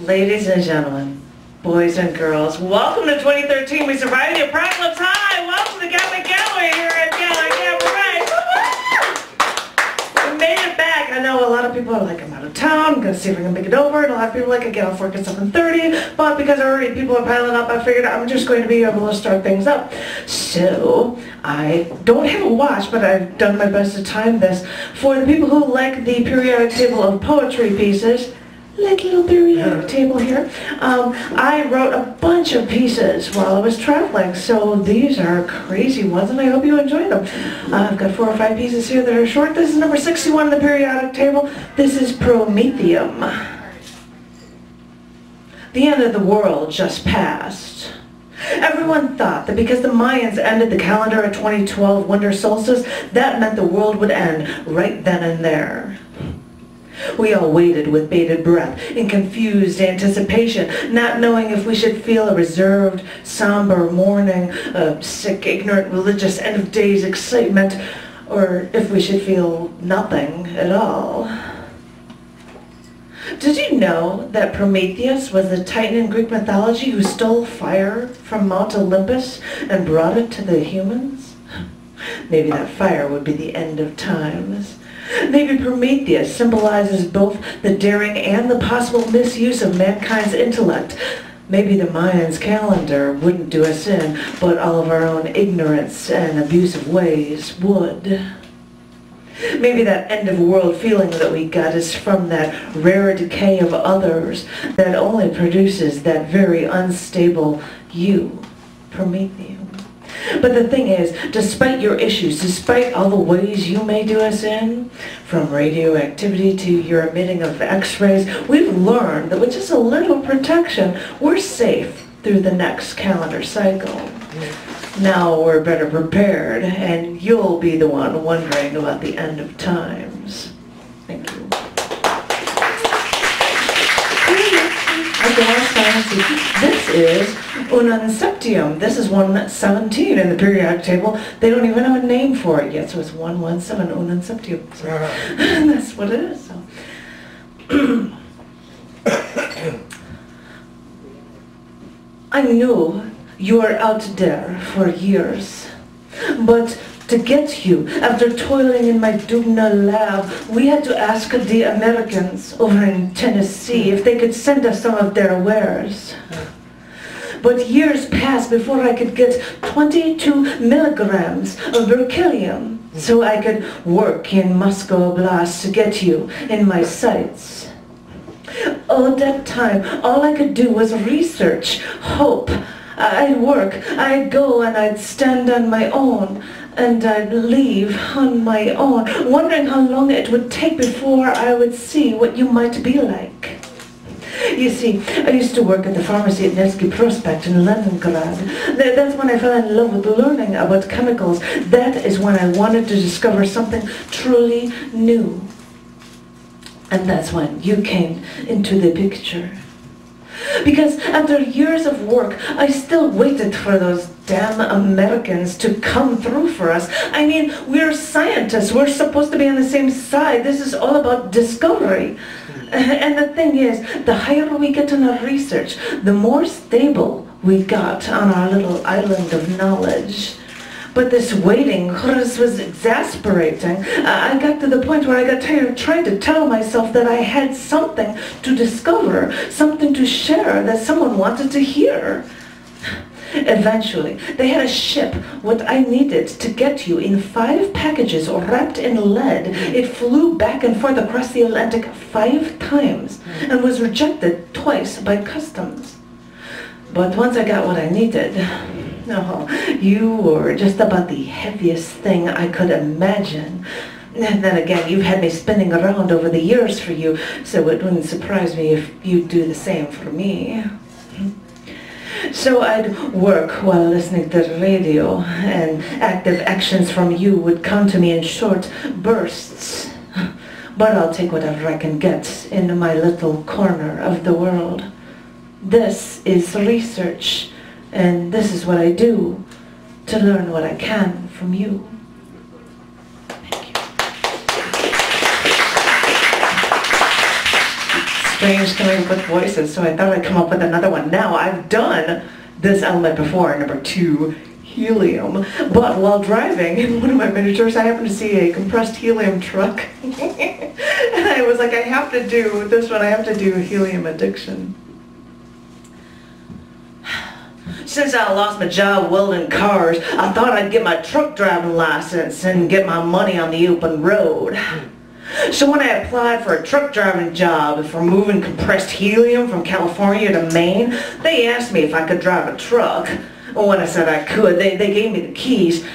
Ladies and gentlemen, boys and girls, welcome to 2013. We survived the apocalypse. Hi, welcome to Gallery Gallery here at Gallery Gallery. We made it back. I know a lot of people are like, I'm out of town. I'm going to see if I can make it over. And a lot of people are like, I get off work at 7:30. But because already people are piling up, I figured I'm just going to be able to start things up. So I don't have a watch, but I've done my best to time this. For the people who like the periodic table of poetry pieces, like little periodic table here. I wrote a bunch of pieces while I was traveling, so these are crazy ones, and I hope you enjoy them. I've got 4 or 5 pieces here that are short. This is number 61 on the periodic table. This is Prometheum. The end of the world just passed. Everyone thought that because the Mayans ended the calendar at 2012 winter solstice, that meant the world would end right then and there. We all waited with bated breath, in confused anticipation, not knowing if we should feel a reserved, somber mourning, a sick, ignorant, religious end-of-days excitement, or if we should feel nothing at all. Did you know that Prometheus was the titan in Greek mythology who stole fire from Mount Olympus and brought it to the humans? Maybe that fire would be the end of times. Maybe Prometheus symbolizes both the daring and the possible misuse of mankind's intellect. Maybe the Mayans' calendar wouldn't do us in, but all of our own ignorance and abusive ways would. Maybe that end-of-world feeling that we got is from that rare decay of others that only produces that very unstable you, Prometheus. But the thing is, despite your issues, despite all the ways you may do us in, from radioactivity to your emitting of X-rays, we've learned that with just a little protection, we're safe through the next calendar cycle. Now we're better prepared, and you'll be the one wondering about the end of times. Thank you. This is Ununceptium. This is 117 in the periodic table. They don't even have a name for it yet, so it's 117 Ununceptium. So that's what it is. So. I knew you were out there for years, but to get you, after toiling in my Dubna lab, we had to ask the Americans over in Tennessee if they could send us some of their wares. But years passed before I could get 22 milligrams of berkelium, so I could work in Moscow Oblast to get you in my sights. All that time, all I could do was research, hope. I'd work, I'd go and I'd stand on my own, and I'd leave on my own, wondering how long it would take before I would see what you might be like. You see, I used to work at the pharmacy at Nevsky Prospect in Leningrad. That's when I fell in love with learning about chemicals. That is when I wanted to discover something truly new. And that's when you came into the picture. Because after years of work, I still waited for those damn Americans to come through for us. I mean, we're scientists. We're supposed to be on the same side. This is all about discovery. And the thing is, the higher we get in our research, the more stable we got on our little island of knowledge. But this waiting was exasperating. I got to the point where I got tired of trying to tell myself that I had something to discover, something to share that someone wanted to hear. Eventually, they had a ship what I needed to get you in 5 packages wrapped in lead. It flew back and forth across the Atlantic 5 times and was rejected twice by customs. But once I got what I needed, oh, you were just about the heaviest thing I could imagine. And then again, you've had me spinning around over the years for you, so it wouldn't surprise me if you'd do the same for me. So I'd work while listening to the radio, and active actions from you would come to me in short bursts. But I'll take whatever I can get in my little corner of the world. This is research, and this is what I do to learn what I can from you. Thank you. strange coming up with voices, so I thought I'd come up with another one. Now, I've done this element before, number 2, helium. But while driving in one of my miniatures, I happened to see a compressed helium truck. And I was like, I have to do this one, I have to do helium addiction. Since I lost my job welding cars, I thought I'd get my truck driving license and get my money on the open road. So when I applied for a truck driving job for moving compressed helium from California to Maine, they asked me if I could drive a truck. When I said I could, they gave me the keys,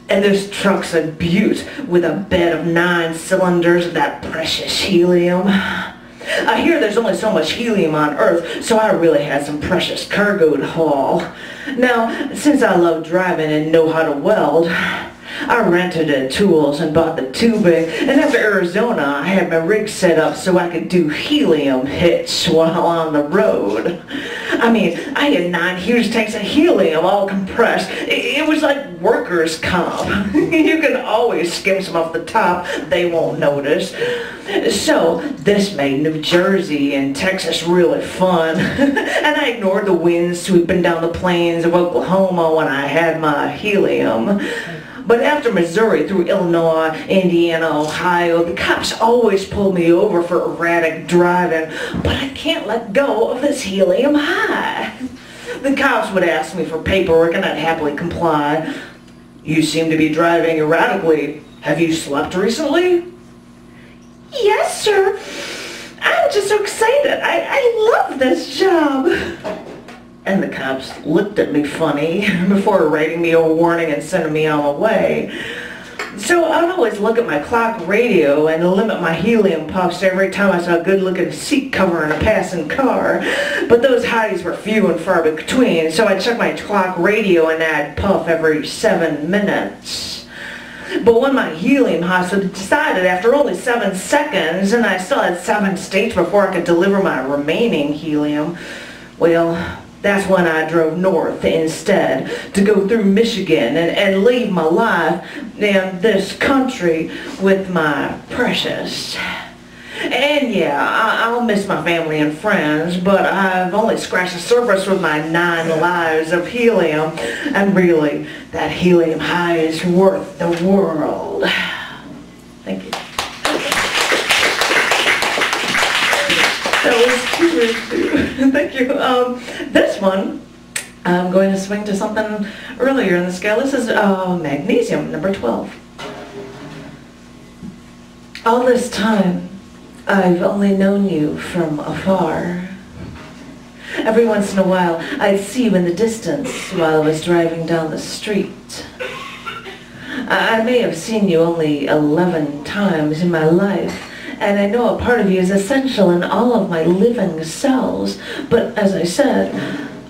and this truck's a beaut with a bed of 9 cylinders of that precious helium. I hear there's only so much helium on Earth, so I really had some precious cargo to haul. Now, since I love driving and know how to weld, I rented tools and bought the tubing, and after Arizona, I had my rig set up so I could do helium hits while on the road. I mean, I had 9 huge tanks of helium all compressed. It was like workers' comp. You can always skim some off the top, they won't notice. So, this made New Jersey and Texas really fun. And I ignored the winds sweeping down the plains of Oklahoma when I had my helium. But after Missouri, through Illinois, Indiana, Ohio, the cops always pulled me over for erratic driving. But I can't let go of this helium high. The cops would ask me for paperwork and I'd happily comply. You seem to be driving erratically. Have you slept recently? Yes, sir. I'm just so excited. I love this job. And the cops looked at me funny before writing me a warning and sending me on my way. So I'd always look at my clock radio and limit my helium puffs every time I saw a good-looking seat cover in a passing car. But those highs were few and far between, so I'd check my clock radio and I'd puff every 7 minutes. But when my helium hospital decided after only 7 seconds, and I still had 7 states before I could deliver my remaining helium, well, that's when I drove north instead to go through Michigan and leave my life in this country with my precious. And yeah, I'll miss my family and friends, but I've only scratched the surface with my 9 lives of helium. And really, that helium high is worth the world. Thank you. That was too. Thank you. This one, I'm going to swing to something earlier in the scale. This is magnesium, number 12. All this time, I've only known you from afar. Every once in a while, I'd see you in the distance while I was driving down the street. I may have seen you only 11 times in my life, and I know a part of you is essential in all of my living cells, but as I said,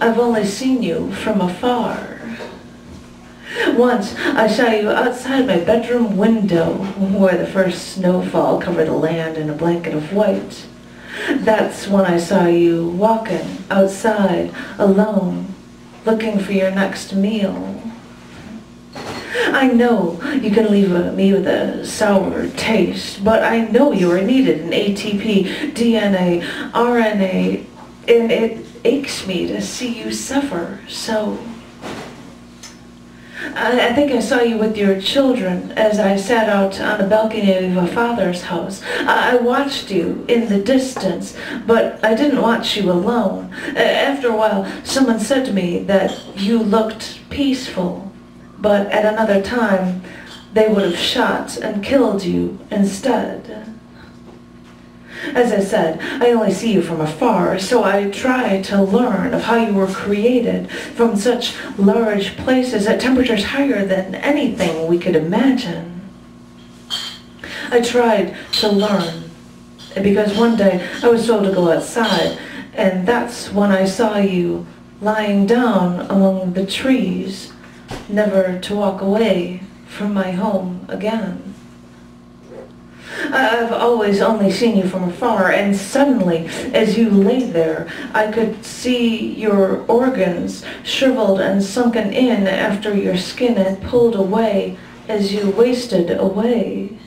I've only seen you from afar. Once, I saw you outside my bedroom window, where the first snowfall covered the land in a blanket of white. That's when I saw you walking outside, alone, looking for your next meal. I know you can leave me with a sour taste, but I know you are needed in ATP, DNA, RNA, and it aches me to see you suffer, so... I think I saw you with your children as I sat out on the balcony of a father's house. I watched you in the distance, but I didn't watch you alone. After a while, someone said to me that you looked peaceful, but at another time, they would have shot and killed you instead. As I said, I only see you from afar, so I try to learn of how you were created from such large places at temperatures higher than anything we could imagine. I tried to learn, because one day I was told to go outside, and that's when I saw you lying down among the trees, never to walk away from my home again. I've always only seen you from afar, and suddenly, as you lay there, I could see your organs shriveled and sunken in after your skin had pulled away as you wasted away.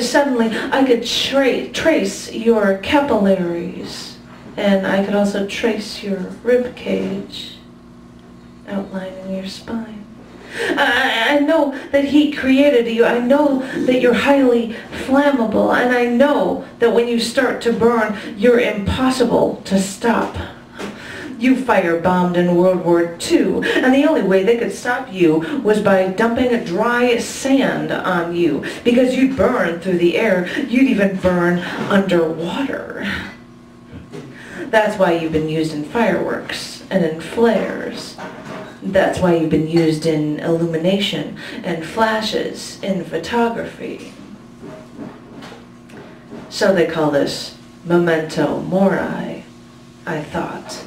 Suddenly, I could trace your capillaries, and I could also trace your rib cage, outlining your spine. I know that heat created you. I know that you're highly flammable, and I know that when you start to burn, you're impossible to stop. You firebombed in World War II, and the only way they could stop you was by dumping a dry sand on you, because you'd burn through the air. You'd even burn underwater. That's why you've been used in fireworks and in flares. That's why you've been used in illumination and flashes in photography. So they call this memento mori, I thought,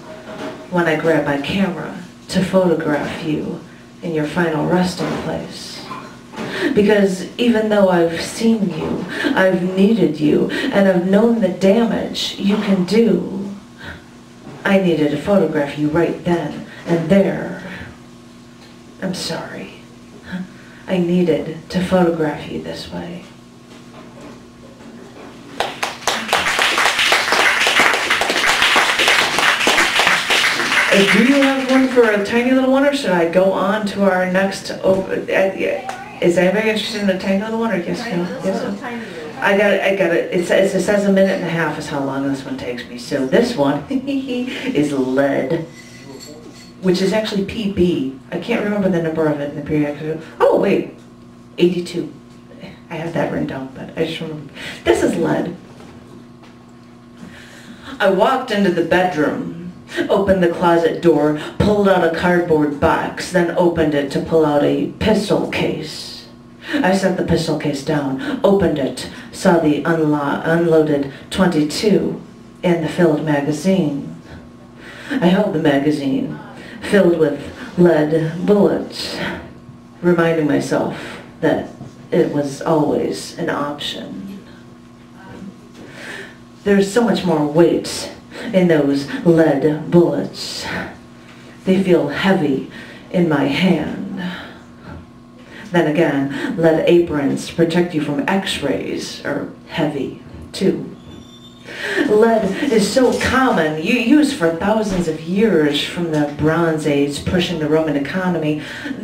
when I grabbed my camera to photograph you in your final resting place. Because even though I've seen you, I've needed you, and I've known the damage you can do, I needed to photograph you right then and there. I'm sorry. I needed to photograph you this way. Do you have one for a tiny little one, or should I go on to our next? Is anybody interested in a tiny little one, or yes, no? Yes, no? I got it. It says a minute and a half is how long this one takes me. So this one is lead, which is actually PB. I can't remember the number of it in the periodic. Oh wait, 82. I have that written down, but I just remember. This is lead. I walked into the bedroom, opened the closet door, pulled out a cardboard box, then opened it to pull out a pistol case. I set the pistol case down, opened it, saw the unloaded .22 and the filled magazine. I held the magazine, filled with lead bullets, reminding myself that it was always an option. There's so much more weight in those lead bullets. They feel heavy in my hand. Then again, lead aprons to protect you from x-rays are heavy too. Lead is so common, used for thousands of years from the Bronze Age, pushing the Roman economy.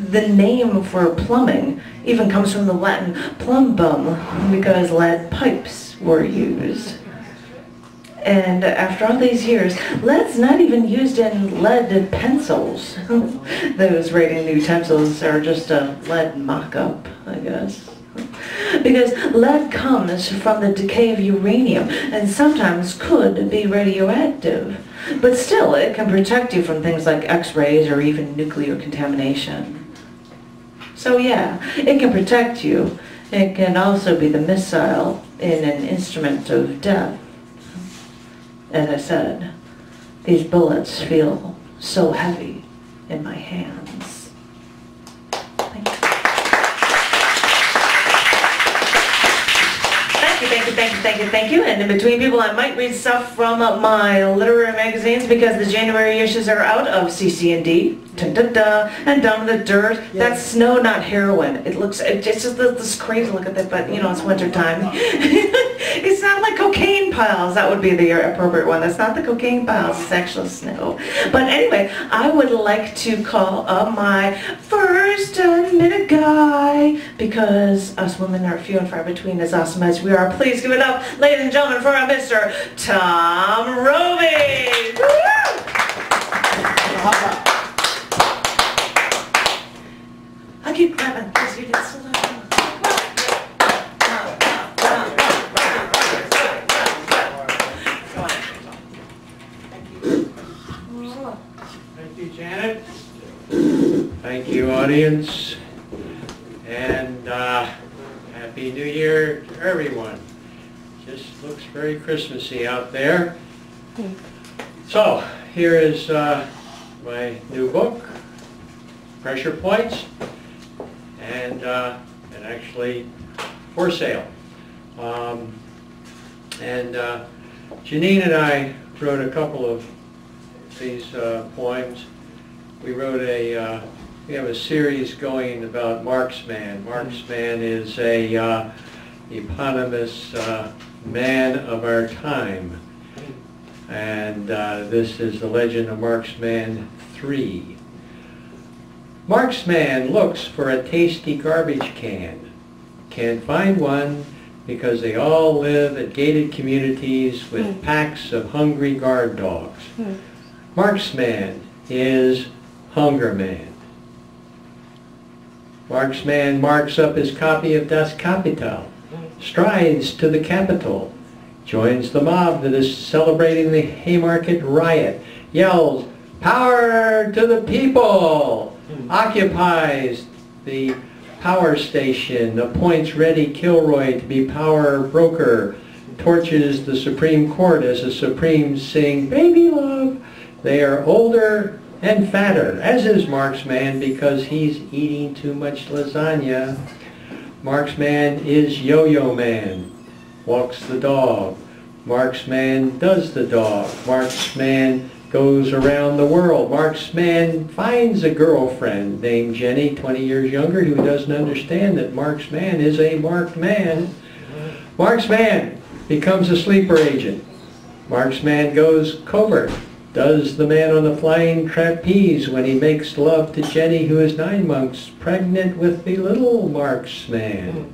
The name for plumbing even comes from the Latin plumbum, because lead pipes were used. And after all these years, lead's not even used in lead pencils. Those writing new pencils are just a lead mock-up, I guess. Because lead comes from the decay of uranium and sometimes could be radioactive. But still, it can protect you from things like x-rays or even nuclear contamination. So yeah, it can protect you. It can also be the missile in an instrument of death. As I said, these bullets feel so heavy in my hands. Thank you. Thank you. And in between people, I might read stuff from my literary magazines, because the January issues are out of CC&D. Dun, dun, dun, and Down in the Dirt. Yeah. That's snow, not heroin. It's just this crazy look at that, but you know, it's winter time. It's not like cocaine piles. That would be the appropriate one. That's not the cocaine piles. It's actual snow. But anyway, I would like to call up my first minute guy, because us women are few and far between, as awesome as we are. Please give it up, ladies and gentlemen, for our Mr. Tom Roby. I'll keep clapping because you did so loud. Thank you, Janet. Thank you, audience. And Happy New Year to everyone. Just looks very Christmassy out there. So, here is my new book, Pressure Points, and actually for sale. Janine and I wrote a couple of these poems. We wrote we have a series going about Marksman. Marksman is a eponymous man of our time. And this is the legend of Marksman 3. Marksman looks for a tasty garbage can. Can't find one because they all live at gated communities with packs of hungry guard dogs. Marksman is Hunger Man. Marksman marks up his copy of Das Kapital, strides to the Capitol, joins the mob that is celebrating the Haymarket riot, yells, "Power to the people!" occupies the power station, appoints Reddy Kilroy to be power broker, torches the Supreme Court as the Supremes sing "Baby Love." They are older and fatter, as is Marksman because he's eating too much lasagna. Marksman is Yo-Yo Man, walks the dog. Marksman does the dog. Marksman goes around the world. Marksman finds a girlfriend named Jenny, 20 years younger, who doesn't understand that Marksman is a marked man. Marksman becomes a sleeper agent. Marksman goes covert, does the man on the flying trapeze when he makes love to Jenny, who is 9 months pregnant with the little Marksman.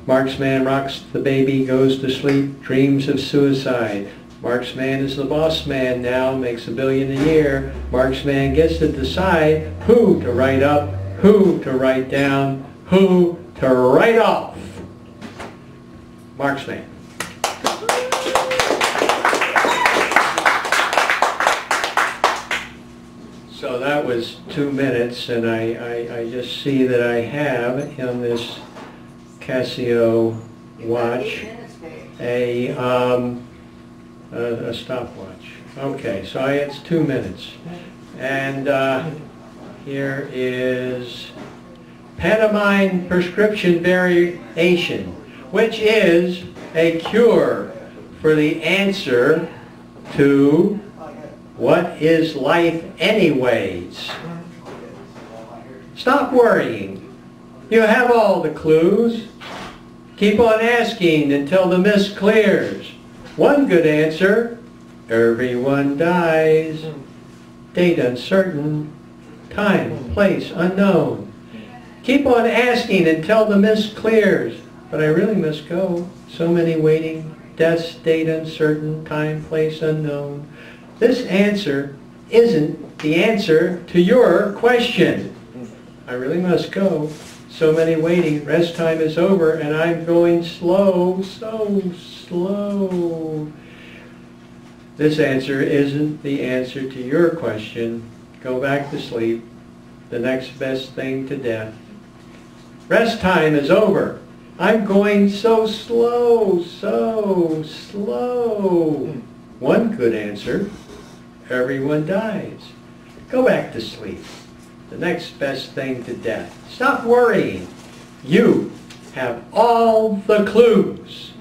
Marksman rocks the baby, goes to sleep, dreams of suicide. Marksman is the boss man now, makes $1 billion a year. Marksman gets to decide who to write up, who to write down, who to write off. Marksman. So that was 2 minutes, and I just see that I have in this Casio watch a stopwatch. Okay, so it's 2 minutes. And here is pantomime prescription variation, which is a cure for the answer to what is life anyways? Stop worrying. You have all the clues. Keep on asking until the mist clears. One good answer, everyone dies. Date uncertain, time, place unknown. Keep on asking until the mist clears. But I really must go. So many waiting, death's date uncertain, time, place unknown. This answer isn't the answer to your question. I really must go. So many waiting, rest time is over, and I'm going slow, so slow. This answer isn't the answer to your question. Go back to sleep, the next best thing to death. Rest time is over. I'm going so slow, so slow. One good answer, everyone dies. Go back to sleep, the next best thing to death. Stop worrying. You have all the clues.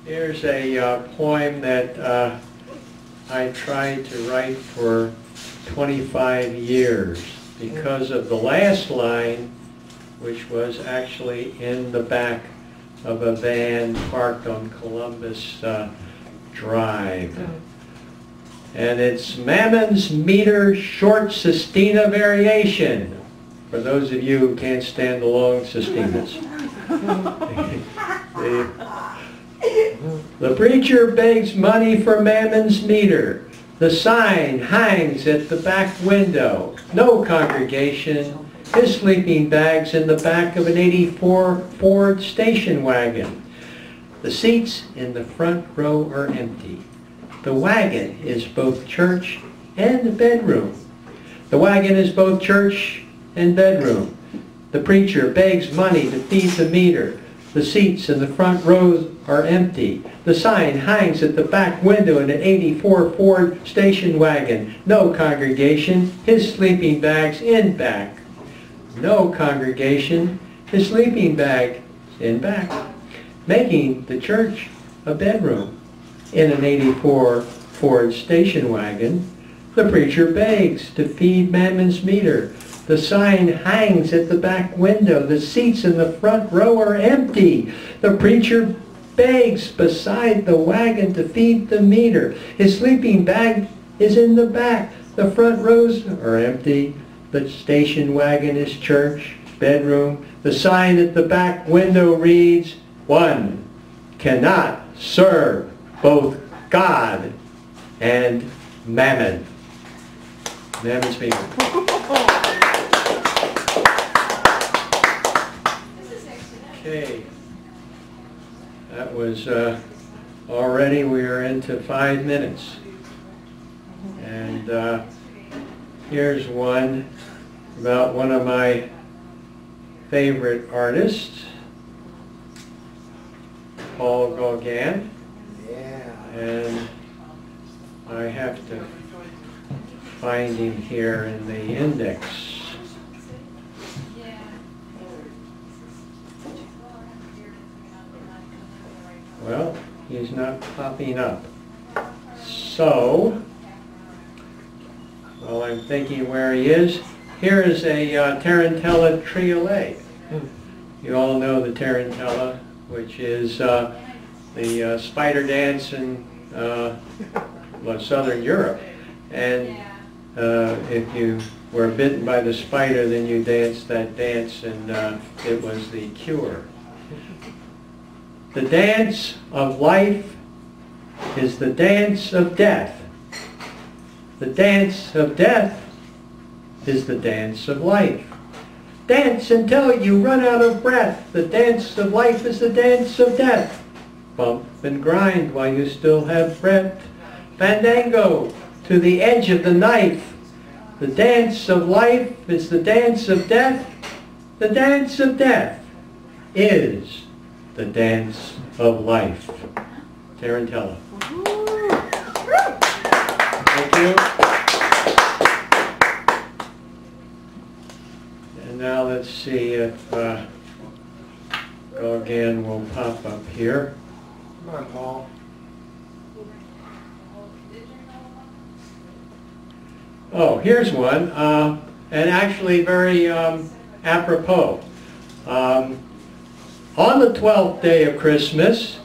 Here's a poem that I tried to write for 25 years because of the last line, which was actually in the back of a van parked on Columbus Drive. And it's Mammon's meter short sestina variation, for those of you who can't stand the long sestinas. The preacher begs money for Mammon's meter. The sign hangs at the back window. No congregation. His sleeping bag's in the back of an '84 Ford station wagon. The seats in the front row are empty. The wagon is both church and bedroom. The wagon is both church and bedroom. The preacher begs money to feed the meter. The seats in the front rows are empty. The sign hangs at the back window in an '84 Ford station wagon. No congregation. His sleeping bag's in back. No congregation. His sleeping bag in back. Making the church a bedroom in an '84 Ford station wagon. The preacher begs to feed Mammon's meter. The sign hangs at the back window. The seats in the front row are empty. The preacher begs beside the wagon to feed the meter. His sleeping bag is in the back. The front rows are empty. The station wagon is church, bedroom. The sign at the back window reads, "One cannot serve both God and Mammon." Mammon's meter. Okay, that was already, we are into 5 minutes. And here's one about one of my favorite artists, Paul Gauguin. Yeah. And I have to find him here in the index. Well, he's not popping up. So, while I'm thinking where he is, here is a Tarantella Triolet. You all know the Tarantella, which is the spider dance in Southern Europe. And if you were bitten by the spider, then you danced that dance, and it was the cure. The dance of life is the dance of death. The dance of death is the dance of life. Dance until you run out of breath. The dance of life is the dance of death. Bump and grind while you still have breath. Fandango to the edge of the knife. The dance of life is the dance of death. The dance of death is the dance of life. Tarantella. Thank you. And now let's see if Gauguin will pop up here. Come on, Paul. Oh, here's one, and actually very apropos. On the 12th day of Christmas,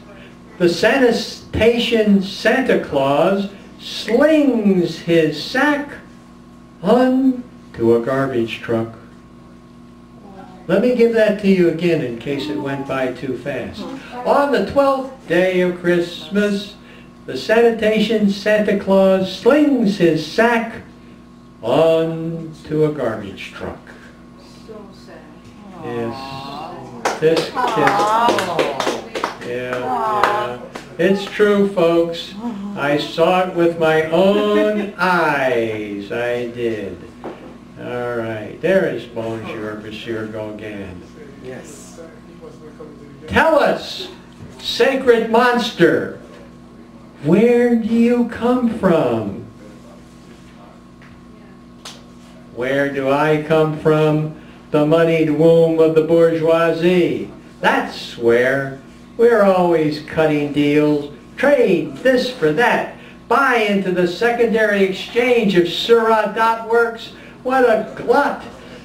the sanitation Santa Claus slings his sack onto a garbage truck. Let me give that to you again in case it went by too fast. On the 12th day of Christmas, the sanitation Santa Claus slings his sack onto a garbage truck. So sad. Yes. This kid. Yeah. It's true, folks. I saw it with my own eyes. I did. All right. There is Bonjour, Monsieur Gauguin. Yes. Tell us, sacred monster, where do you come from? Where do I come from? The moneyed womb of the bourgeoisie. That's where. We're always cutting deals. Trade this for that. Buy into the secondary exchange of Syrah Works. What a glut!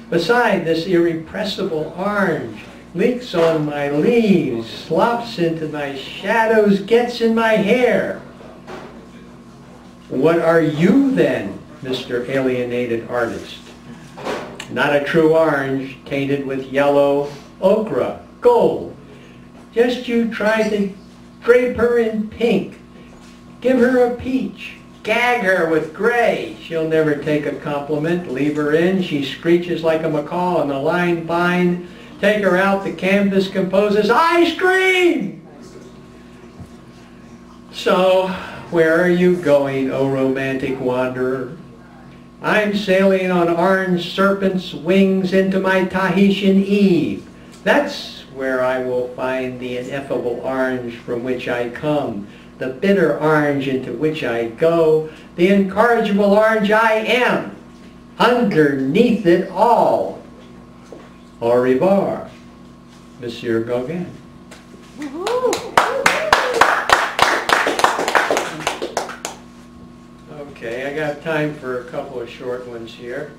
Beside this irrepressible orange, leaks on my leaves, slops into my shadows, gets in my hair. What are you then, Mr. Alienated Artist? Not a true orange, tainted with yellow, ochre, gold. Just you try to drape her in pink, give her a peach, gag her with gray. She'll never take a compliment. Leave her in, she screeches like a macaw on the line bind. Take her out, the canvas composes ice cream! So, where are you going, O romantic wanderer? I'm sailing on orange serpent's wings into my Tahitian Eve. That's where I will find the ineffable orange from which I come, the bitter orange into which I go, the incorrigible orange I am, underneath it all. Au revoir, Monsieur Gauguin. Okay, I got time for a couple of short ones here.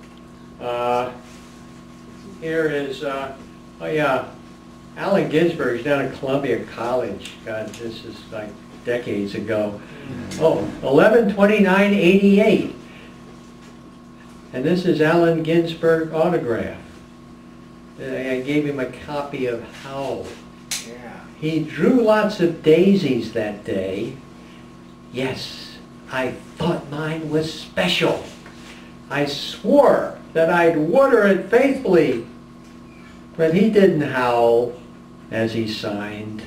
Here is, oh yeah, Allen Ginsberg's down at Columbia College. God, this is like decades ago. Oh, 11/29/88. And this is Allen Ginsberg autograph. I gave him a copy of Howl. Yeah. He drew lots of daisies that day. Yes, I thought mine was special. I swore that I'd water it faithfully, but he didn't howl as he signed.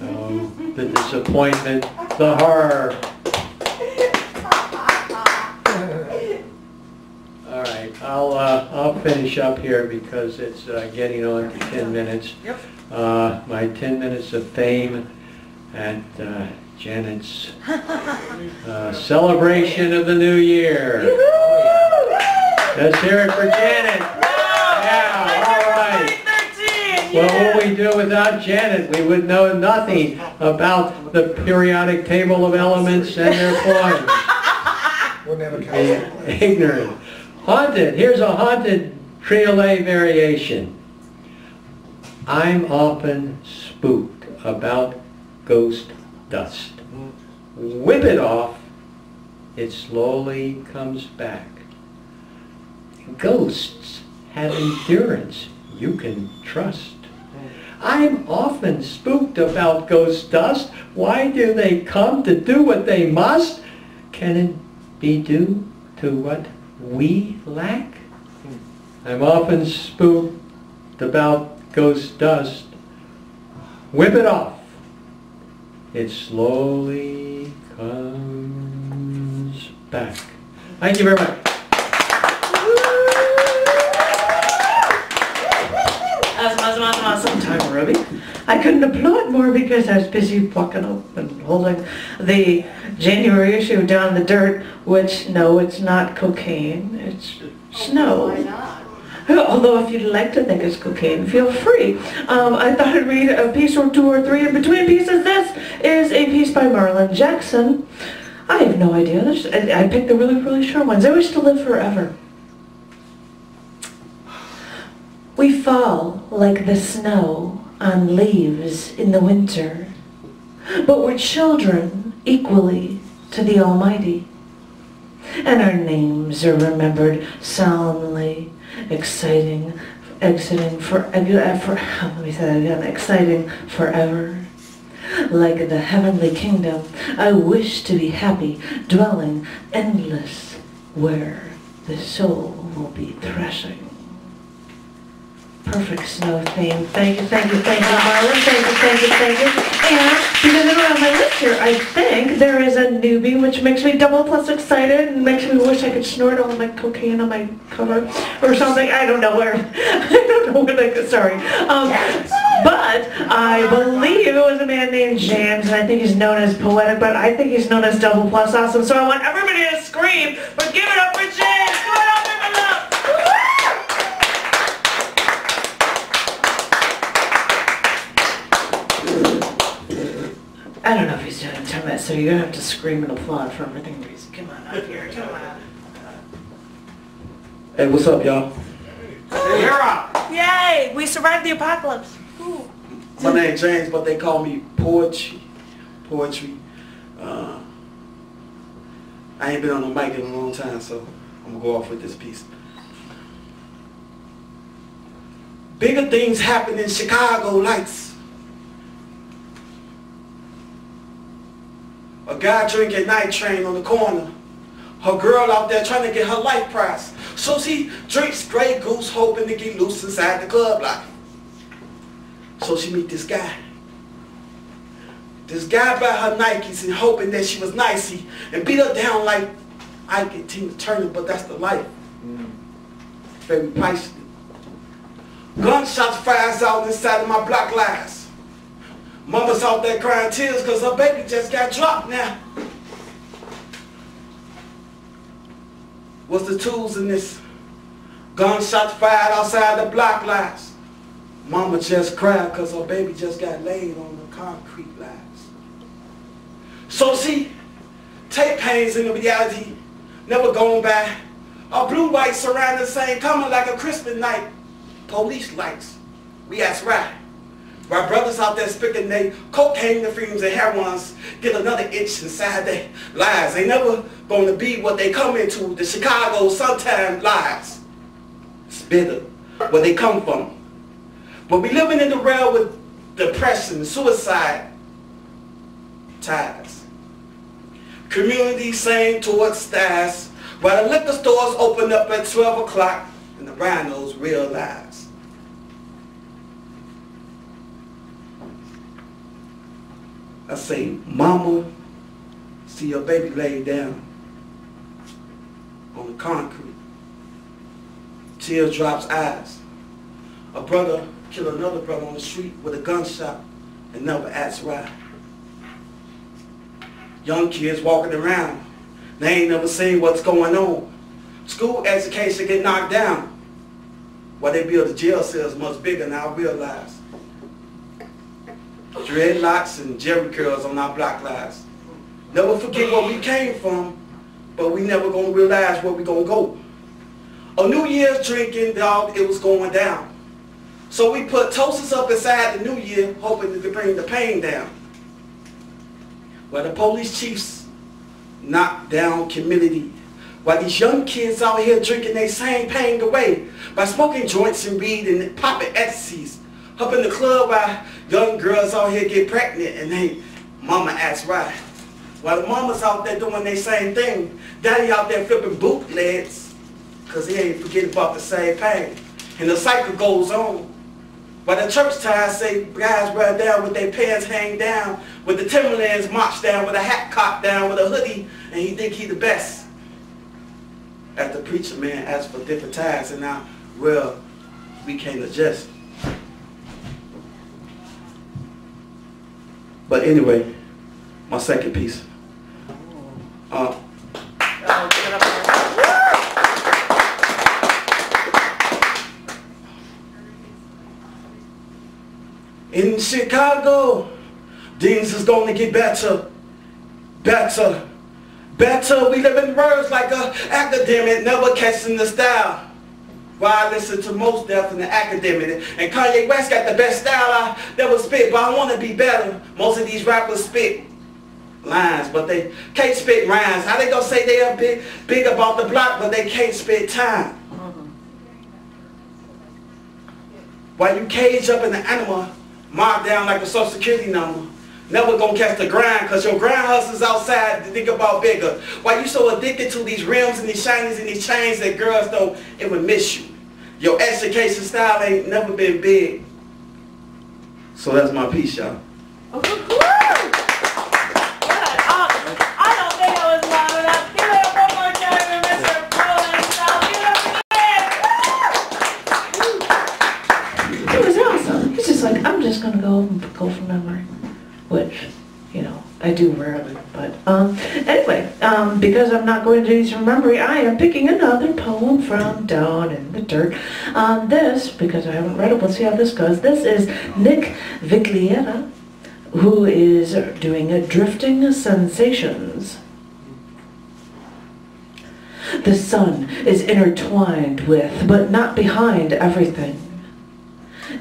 Oh, the disappointment, the horror. All right, I'll finish up here because it's getting on to 10 minutes. Yep. My 10 minutes of fame at Janet's celebration of the new year. Let's hear it for Janet. Yeah, all right. Well, what we do without Janet, we would know nothing about the periodic table of elements and their forms. We'll never Be count. ignorant. Haunted. Here's a haunted triolet variation. I'm often spooked about ghost dust. Whip it off, it slowly comes back. Ghosts have endurance you can trust. I'm often spooked about ghost dust. Why do they come to do what they must? Can it be due to what we lack? I'm often spooked about ghost dust. Whip it off. It slowly comes back. Thank you very much. Awesome time, Ruby. I couldn't applaud more because I was busy walking up and holding the January issue Down the Dirt, which, no, it's not cocaine, it's snow. Why not? Although if you'd like to think it's cocaine, feel free. I thought I'd read a piece or two or three in between pieces. This is a piece by Marlon Jackson. I have no idea. I picked the really, really short ones. They wish to live forever. We fall like the snow on leaves in the winter, but we're children equally to the Almighty. And our names are remembered solemnly, exciting forever. Like the heavenly kingdom, I wish to be happy, dwelling endless, where the soul will be threshing. Perfect snow theme. Thank you, Marlon. Thank you. And because I don't have my list here, I think there is a newbie, which makes me double plus excited and makes me wish I could snort all my cocaine on my cover or something. I don't know where. Sorry. But I believe it was a man named James, and I think he's known as Poetic, but I think he's known as double plus awesome. So I want everybody to scream, but give it up for James. Come on up, give it up. I don't know if he's doing 10 minutes, so you're going to have to scream and applaud for everything. Come on up here, come on. Hey, what's up, y'all? Hey, you're up. Yay! We survived the apocalypse. Ooh. My name's James, but they call me Poetry. I ain't been on the mic in a long time, so I'm gonna go off with this piece. Bigger things happen in Chicago lights. A guy drinking night train on the corner. Her girl out there trying to get her life prize. So she drinks Grey Goose hoping to get loose inside the club lot. So she meet this guy. This guy buy her Nikes and hoping that she was nicey and beat her down like Ike and Tina Turner, but that's the life. Very pricey. Gunshots fires out inside of my block lies. Mama's out there crying tears because her baby just got dropped now. What's the tools in this? Gunshots fired outside the block lights. Mama just cried because her baby just got laid on the concrete lights. So she Tape pains in the reality, never going by. Our blue lights surround the same, coming like a Christmas night. Police lights, we ask why. While brothers out there spitting they cocaine, the fumes and heroines get another itch inside their lives. They never going to be what they come into, the Chicago sometime lies. It's bitter where they come from. But we living in the realm with depression, suicide ties. Community saying towards stars, while the liquor stores open up at 12 o'clock and the rhinos realize. I say, mama, see your baby laid down on the concrete. Teardrops eyes. A brother killed another brother on the street with a gunshot and never asked why. Young kids walking around, they ain't never seen what's going on. School education get knocked down. While they build the jail cells much bigger now I realize. Dreadlocks and jerry curls on our block lives. Never forget where we came from, but we never gonna realize where we gonna go. A New Year's drinking, dog, it was going down. So we put toasters up inside the New Year, hoping to bring the pain down. While the police chiefs knock down community, while these young kids out here drinking their same pain away by smoking joints and weed and popping ecstasies. Up in the club while young girls out here get pregnant and they mama asks why. While the mamas out there doing their same thing, daddy out there flipping bootlegs because he ain't forgetting about the same pain. And the cycle goes on. While the church ties say guys run down with their pants hang down, with the Timberlands march down, with a hat cocked down, with a hoodie, and he think he the best. As the preacher man asks for different ties, and now, well, we can't adjust. But anyway, my second piece. In Chicago, things is going to get better, better, better. We live in words like a academic, never catching the style. Why I listen to most Def and the academic. And Kanye West got the best style I never spit, but I want to be better. Most of these rappers spit lines, but they can't spit rhymes. How they gonna say they are big about the block, but they can't spit time? While you cage up in the animal, marked down like a social security number, never gonna catch the grind, cause your grind hustles outside to think about bigger. Why you so addicted to these rims and these shinies and these chains that girls don't even miss you? Your education style ain't never been big. So that's my piece, y'all. I don't think I was loud enough. Give it up one more time for Mr. Paul and It was awesome. It's just like, I'm just going to go from memory, which, you know, I do rarely. But anyway, because I'm not going to do these from memory, I am picking another poem from Down in the Dirt. This, because I haven't read it, let's see how this goes. This is Nick Vigliera, who is doing a Drifting Sensations. The sun is intertwined with, but not behind, everything.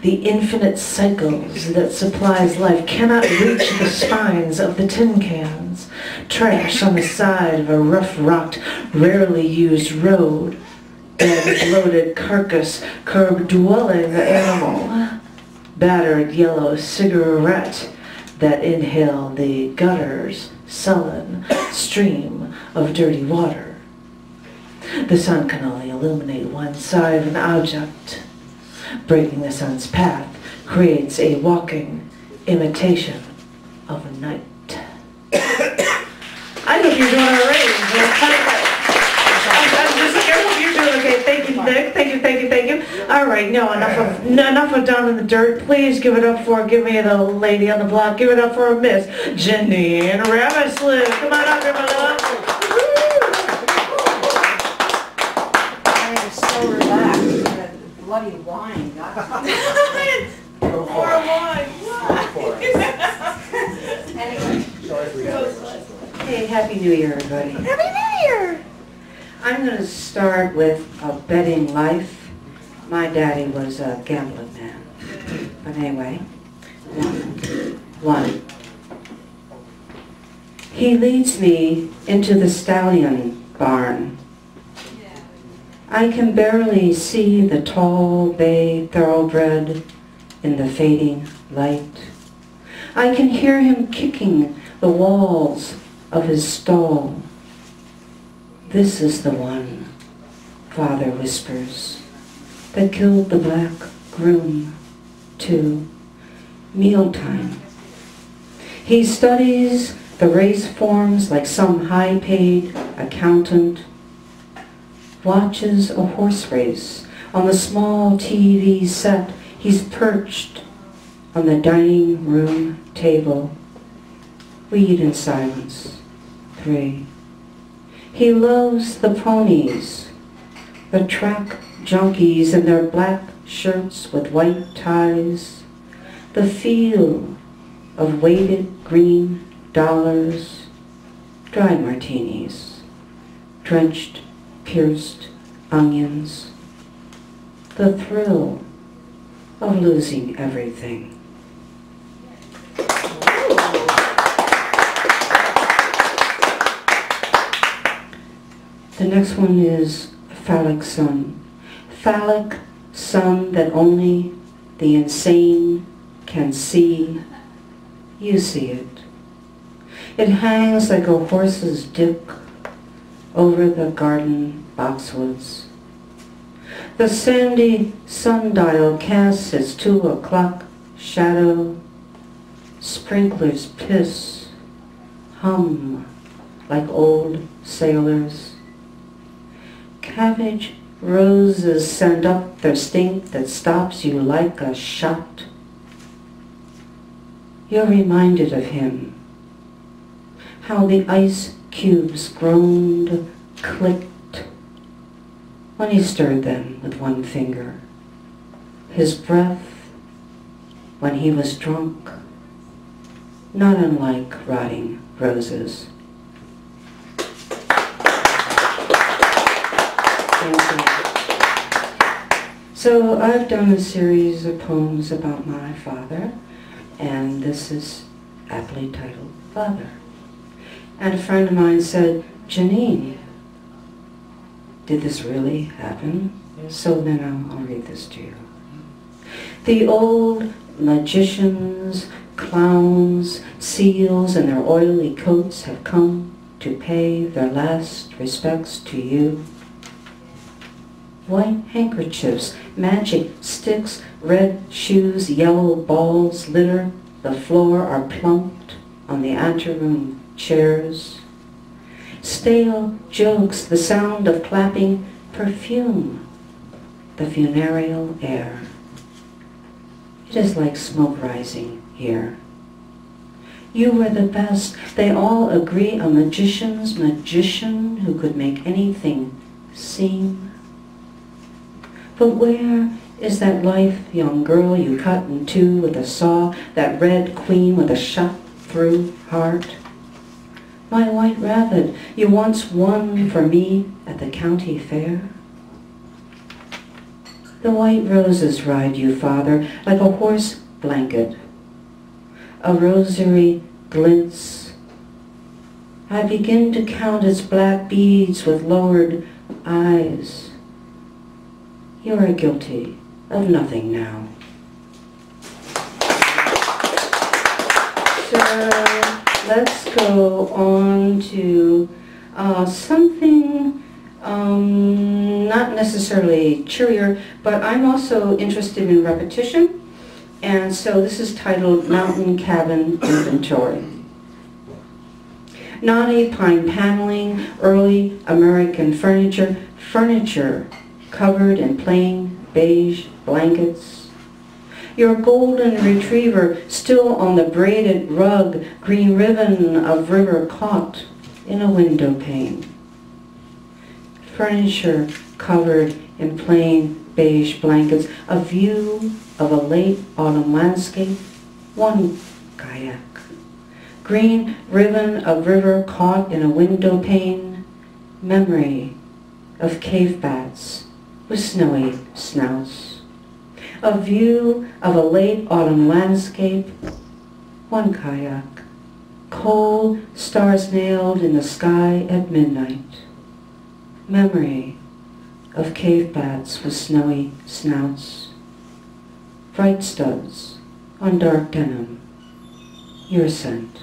The infinite cycles that supplies life cannot reach the spines of the tin cans. Trash on the side of a rough-rocked, rarely used road. And bloated carcass, curb-dwelling animal. Battered yellow cigarette that inhale the gutter's sullen stream of dirty water. The sun can only illuminate one side of an object. Breaking the sun's path creates a walking imitation of a night. I hope you're doing all right. I'm just like, I hope you're doing okay. Thank you, Nick. Thank you. All right, no, enough of Down in the Dirt. Please give me the lady on the block. Give it up for Miss Janine Ravislip. Come on up here, my love. I am so relaxed that bloody wine got me. More wine. Anyway. Sorry if we got it. Hey, Happy New Year, everybody. Happy New Year! I'm going to start with a betting life. My daddy was a gambling man. But anyway, one. He leads me into the stallion barn. I can barely see the tall bay thoroughbred in the fading light. I can hear him kicking the walls of his stall. This is the one, Father whispers, that killed the black groom, too. Mealtime. He studies the race forms like some high-paid accountant, watches a horse race on the small TV set. He's perched on the dining room table. We eat in silence. 3. He loves the ponies, the track junkies in their black shirts with white ties, the feel of weighted green dollars, dry martinis, drenched, pierced onions, the thrill of losing everything. The next one is phallic sun. Phallic sun that only the insane can see. You see it. It hangs like a horse's dick over the garden boxwoods. The sandy sundial casts its 2 o'clock shadow. Sprinklers piss, hum like old sailors. Cabbage roses send up their stink that stops you like a shot. You're reminded of him, how the ice cubes groaned, clicked, when he stirred them with one finger. His breath, when he was drunk, not unlike rotting roses. Thank you. So I've done a series of poems about my father, and this is aptly titled Father. And a friend of mine said, Janine, did this really happen? So then I'll read this to you. The old magicians, clowns, seals in their oily coats have come to pay their last respects to you. White handkerchiefs, magic sticks, red shoes, yellow balls litter the floor are plumped on the anteroom chairs. Stale jokes, the sound of clapping, perfume the funereal air. It is like smoke rising here. You were the best. They all agree a magician's magician who could make anything seem. But where is that lithe young girl you cut in two with a saw, that red queen with a shot-through heart? My white rabbit, you once won for me at the county fair. The white roses ride you, Father, like a horse blanket. A rosary glints. I begin to count its black beads with lowered eyes. You are guilty of nothing now. So let's go on to something not necessarily cheerier, but I'm also interested in repetition. And so this is titled Mountain Cabin Inventory. Knotty pine paneling, early American furniture, covered in plain beige blankets. Your golden retriever still on the braided rug, green ribbon of river caught in a window pane. Furniture covered in plain beige blankets, a view of a late autumn landscape, one kayak. Green ribbon of river caught in a window pane, memory of cave bats with snowy snouts. A view of a late autumn landscape, one kayak, coal stars nailed in the sky at midnight. Memory of cave bats with snowy snouts. Bright studs on dark denim, your scent.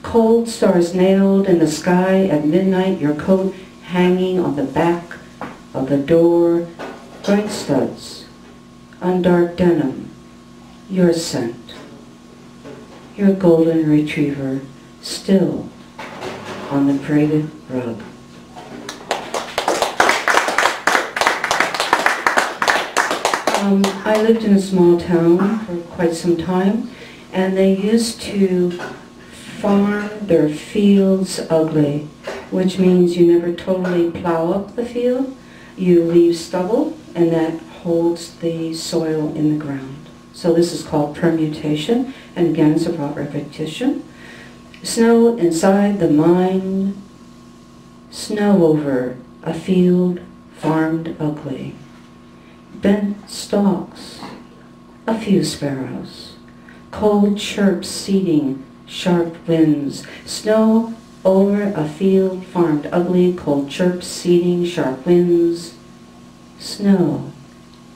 Cold stars nailed in the sky at midnight, your coat hanging on the back of the door. Bright studs on dark denim, your scent. Your golden retriever still on the braided rug. I lived in a small town for quite some time, and they used to farm their fields ugly, which means you never totally plow up the field. You leave stubble, and that holds the soil in the ground. So this is called permutation, and again it's about repetition. Snow inside the mind, snow over a field farmed ugly. Bent stalks, a few sparrows, cold chirps seeding sharp winds. Snow over a field farmed ugly, cold chirps seeding sharp winds. Snow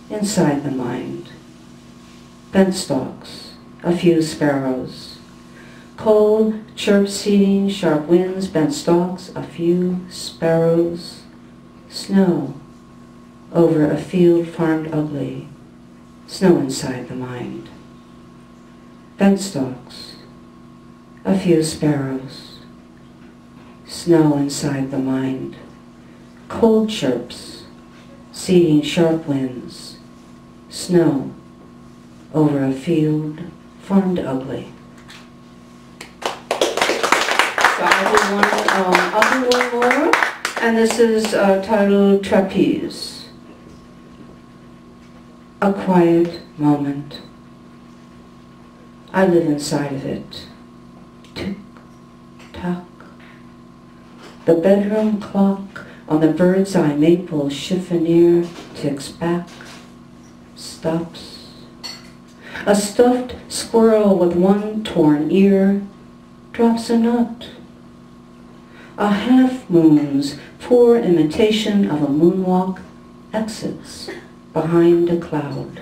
inside the mind. Bent stalks, a few sparrows, cold chirps seeding sharp winds. Bent stalks, a few sparrows. Snow over a field farmed ugly, snow inside the mind. Bent stalks, a few sparrows, snow inside the mind. Cold chirps, seeding sharp winds, snow over a field farmed ugly. So I'll do one more, and this is titled Trapeze. A quiet moment. I live inside of it. Tick, tock. The bedroom clock on the bird's eye maple chiffonier ticks back, stops. A stuffed squirrel with one torn ear drops a nut. A half-moon's poor imitation of a moonwalk exits behind a cloud.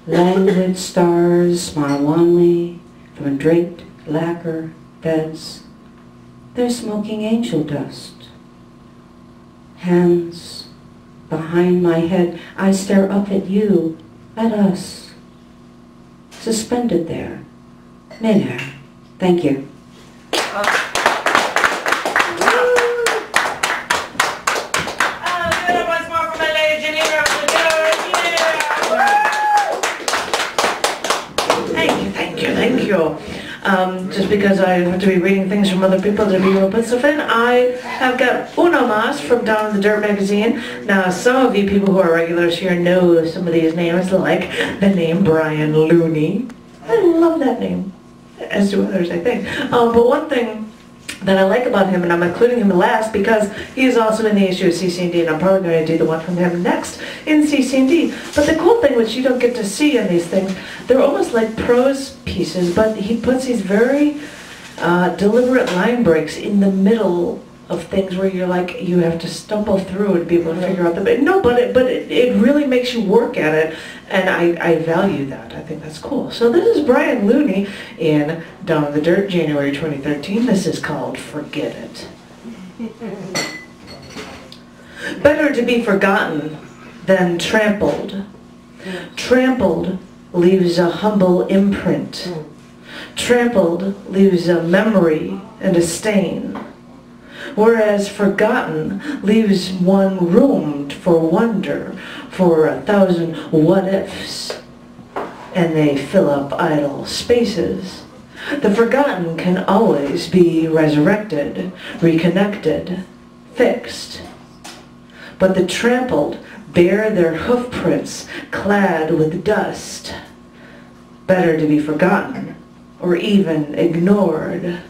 Languid stars smile wanly from draped lacquer beds. They're smoking angel dust. Hands behind my head, I stare up at you, at us, suspended there, midair. Thank you. Thank you. Just because I have to be reading things from other people to be able to put stuff in, I have got Uno Mas from Down in the Dirt magazine. Now, some of you people who are regulars here know some of these names, like the name Brian Looney. I love that name, as do others, I think. But one thing that I like about him, and I'm including him last because he is also in the issue of CC&D, and I'm probably going to do the one from him next in CC&D. But the cool thing, which you don't get to see in these things, they're almost like prose pieces, but he puts these very deliberate line breaks in the middle of things where you're like, you have to stumble through to be able to figure out the... No, but it really makes you work at it, and I value that. I think that's cool. So this is Brian Looney in Down in the Dirt, January 2013. This is called Forget It. Better to be forgotten than trampled. Trampled leaves a humble imprint. Trampled leaves a memory and a stain. Whereas forgotten leaves one room for wonder, for 1,000 what-ifs, and they fill up idle spaces. The forgotten can always be resurrected, reconnected, fixed. But the trampled bear their hoofprints clad with dust. Better to be forgotten or even ignored,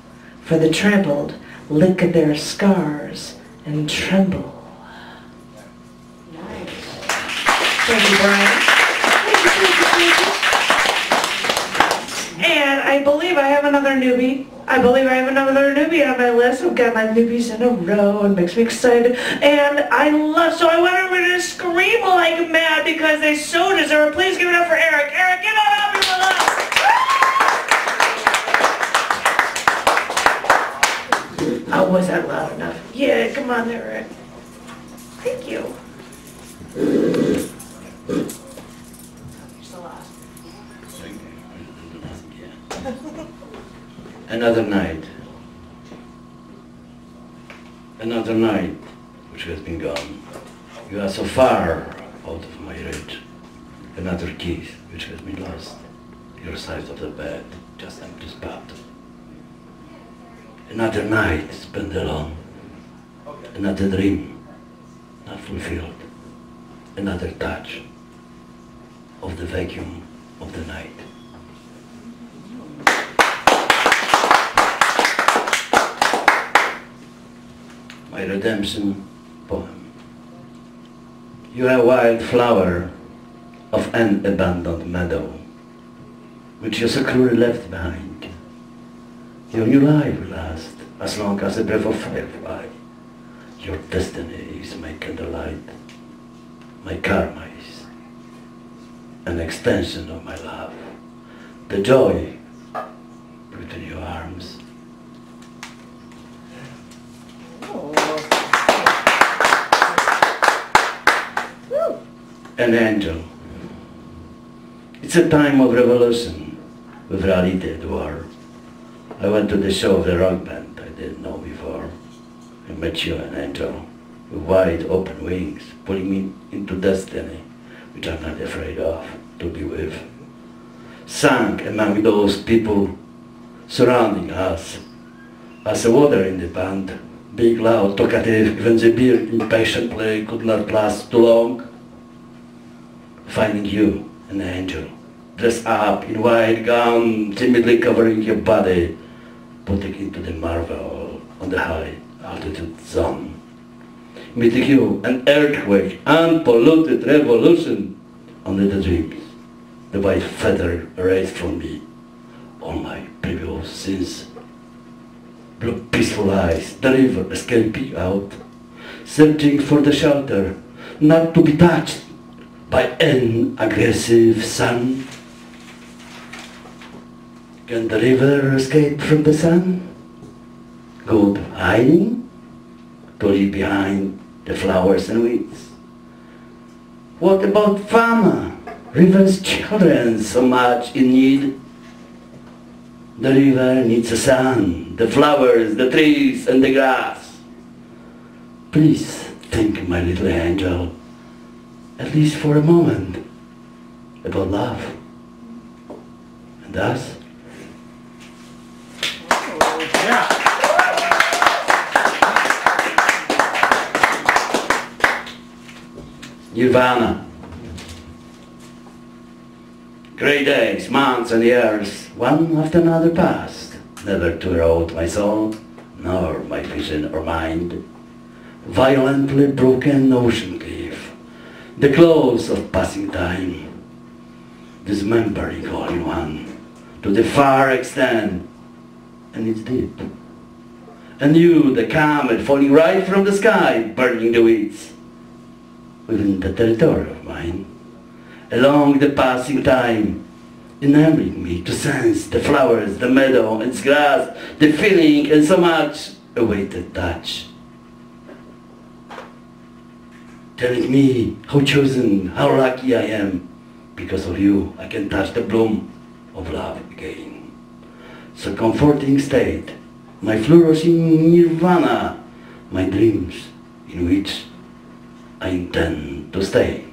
for the trampled lick at their scars and tremble. Nice. Thank you, Brian. Thank you. And I believe I have another newbie. I believe I have another newbie on my list. I've got my newbies in a row and makes me excited. And so I want everybody to scream like mad because they so deserve it. Please give it up for Eric. Eric, give it up, everyone else. Oh, was that loud enough? Yeah, come on there, Eric. Thank you. Another night. Another night which has been gone. You are so far out of my reach. Another kiss which has been lost. Your side of the bed, just empty spot. Another night spent alone. Another dream not fulfilled. Another touch of the vacuum of the night. My redemption poem. You are a wild flower of an abandoned meadow, which you so cruelly left behind. Your new life will last as long as a breath of firefly. Your destiny is my candlelight. My karma is an extension of my love. The joy within your arms. An angel. It's a time of revolution with reality at war. I went to the show of the rock band I didn't know before. I met you, an angel, with wide open wings, pulling me into destiny, which I'm not afraid of to be with. Sang among those people surrounding us. As a water in the band, big, loud, talkative, even the beer impatiently could not last too long. Finding you, an angel, dressed up in white gown, timidly covering your body, putting into the marvel on the high altitude zone. Meeting you, an earthquake, unpolluted revolution, only the dreams, the white feather erased from me, all my previous sins. Blue peaceful eyes, the river escaping out, searching for the shelter, not to be touched by an aggressive sun. Can the river escape from the sun? Go hiding? To leave behind the flowers and weeds? What about Fama, river's children so much in need? The river needs the sun, the flowers, the trees and the grass. Please think, my little angel, at least for a moment, about love and us. Nirvana. Grey days, months and years, one after another passed, never to erode my soul, nor my vision or mind. Violently broken ocean cliff, the close of passing time, dismembering all in one, to the far extent, and it's deep. And you, the comet, falling right from the sky, burning the weeds, within the territory of mine, along the passing time, enabling me to sense the flowers, the meadow, its grass, the feeling, and so much awaited touch. Telling me how chosen, how lucky I am. Because of you, I can touch the bloom of love again. So comforting state, my flourishing nirvana, my dreams in which I intend to stay.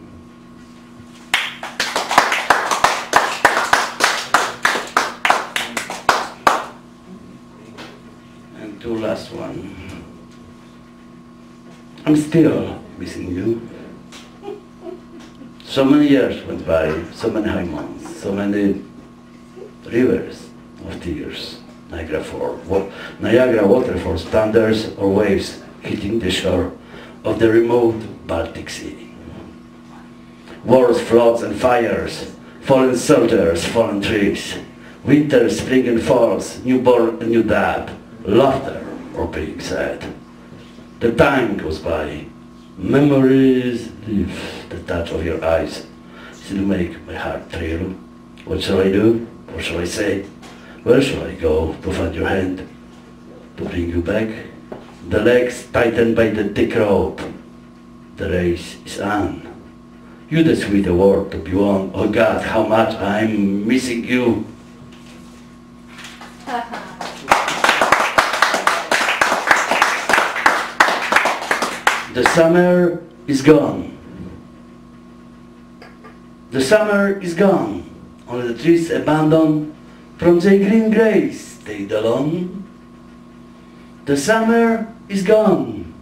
And two last one. I'm still missing you. So many years went by, so many high months, so many rivers of tears. Niagara waterfalls, thunders or waves hitting the shore of the remote Baltic Sea. Wars, floods and fires, fallen soldiers, fallen trees, winter, spring and falls, newborn and new dad, laughter or being sad. The time goes by, memories leave the touch of your eyes, still make my heart thrill. What shall I do? What shall I say? Where shall I go to find your hand, to bring you back? The legs tightened by the thick rope. The race is on. You the sweet award to be won. Oh God, how much I'm missing you. The summer is gone. The summer is gone. Only the trees abandoned from their green grace stayed alone. The summer is gone.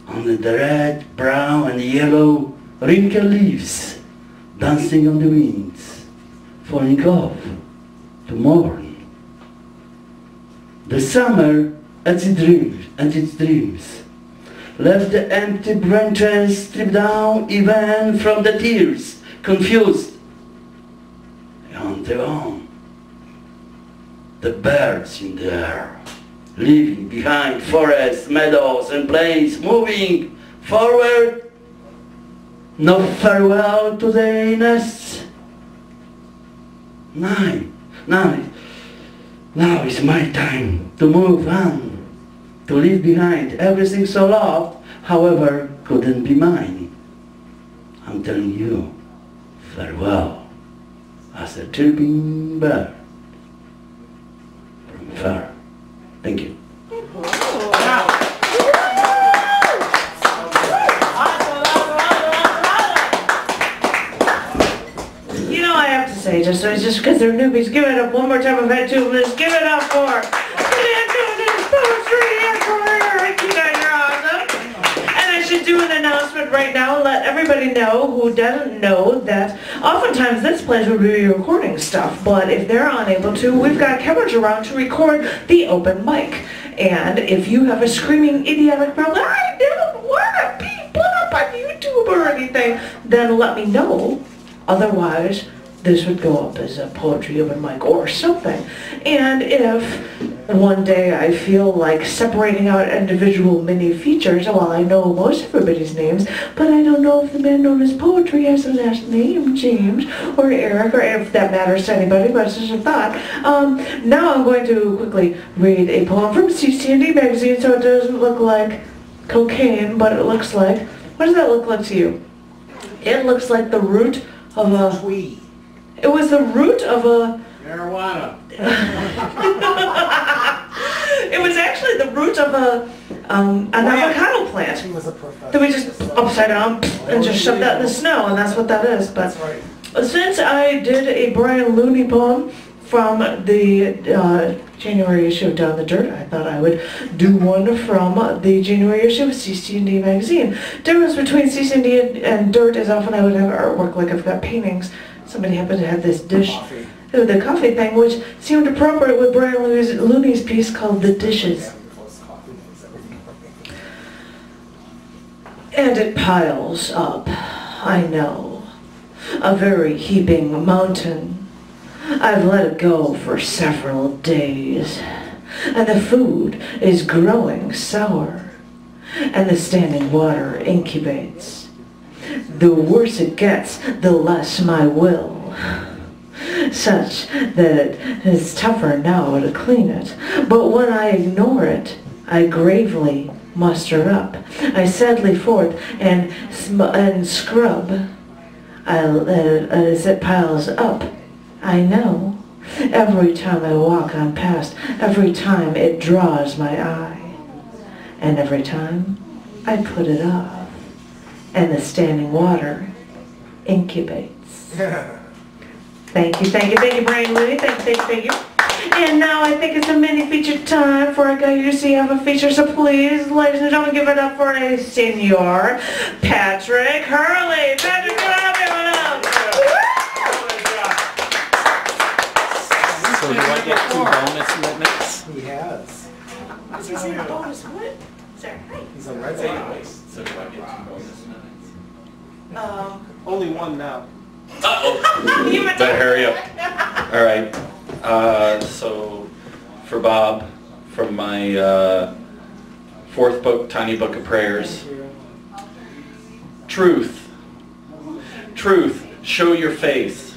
Only the red, brown and yellow wrinkled leaves dancing on the winds, falling off to mourn. The summer and its dreams left the empty branches stripped down even from the tears, confused on their own. The birds in the air, leaving behind forests, meadows and plains, moving forward. No farewell to their nests. Now is my time to move on, to leave behind everything so loved, however, couldn't be mine. I'm telling you, farewell, as a chirping bird from afar. Thank you. You know, I have to say, just because they're newbies, give it up one more time. I've had two of this. Give it up for poetry and career. You guys are awesome. And I should do an announcement right now. Let everybody know who doesn't know that oftentimes this place would be recording stuff, but if they're unable to, we've got cameras around to record the open mic. And if you have a screaming idiotic problem, I don't want to be put up on YouTube or anything, then let me know. Otherwise, this would go up as a poetry open mic or something. And if one day I feel like separating out individual mini features, well, I know most everybody's names, but I don't know if the man known as poetry has a last name, James or Eric, or if that matters to anybody, but it's just a thought. Now I'm going to quickly read a poem from CC&D magazine, so it doesn't look like cocaine, but it looks like, what does that look like to you? It looks like the root of a... Tweed. It was the root of a... Marijuana. It was actually the root of an avocado plant. She was a professor. That we just upside down and just shoved that in the snow, and that's what that is. But That's right. since I did a Brian Looney poem from the January issue of Down the Dirt, I thought I would do one from the January issue of CC&D magazine. Difference between CC&D and Dirt is often I would have artwork, like I've got paintings. Somebody happened to have this dish, Coffee. the coffee thing, which seemed appropriate with Brian Looney's piece called The Dishes. And it piles up, I know, a very heaping mountain. I've let it go for several days, and the food is growing sour, and the standing water incubates. The worse it gets, the less my will, such that it's tougher now to clean it. But when I ignore it, I gravely muster up. I sadly forth and scrub as it piles up. I know. Every time I walk on past, every time it draws my eye. And every time I put it off. And the standing water incubates. Thank you, Brian Looney. Thank you. And now I think it's a mini feature time for a guy you see have a feature, so please, ladies and gentlemen, give it up for a senior, Patrick Hurley. Patrick, give it up, give it up. So did I it get before. 2 bonus minutes? He has. What's he saying? Bonus what? Sorry. He's a red guy. So do I get 2 bonus minutes? Only one now. You were Better hurry up. All right. So for Bob, from my 4th book, Tiny Book of Prayers. Truth. Truth, show your face.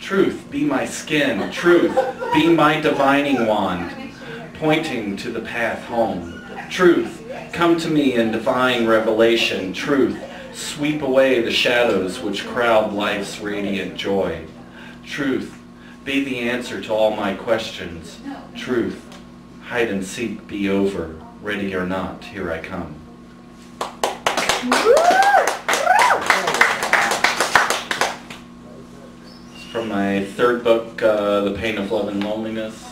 Truth, be my skin. Truth, be my divining wand, pointing to the path home. Truth, come to me in divine revelation. Truth, sweep away the shadows which crowd life's radiant joy. Truth, be the answer to all my questions. Truth, hide and seek be over. Ready or not, here I come. From my 3rd book, The Pain of Love and Loneliness.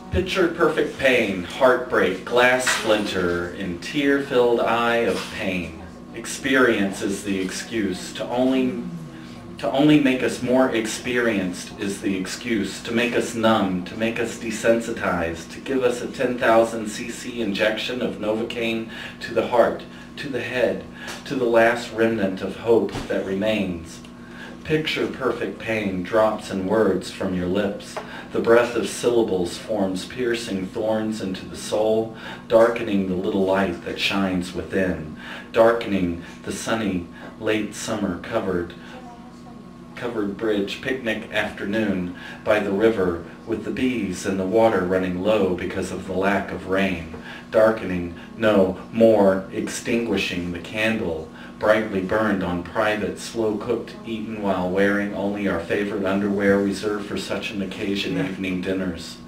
Picture perfect pain, heartbreak, glass splinter, in tear-filled eye of pain. Experience is the excuse. To only make us more experienced is the excuse. To make us numb, to make us desensitized, to give us a 10,000 cc injection of Novocaine to the heart, to the head, to the last remnant of hope that remains. Picture perfect pain drops in words from your lips. The breath of syllables forms piercing thorns into the soul, darkening the little light that shines within, darkening the sunny, late summer covered bridge picnic afternoon by the river with the bees and the water running low because of the lack of rain, darkening, no, more extinguishing the candle brightly burned on private, slow-cooked, eaten while wearing only our favorite underwear reserved for such an occasion, evening dinners.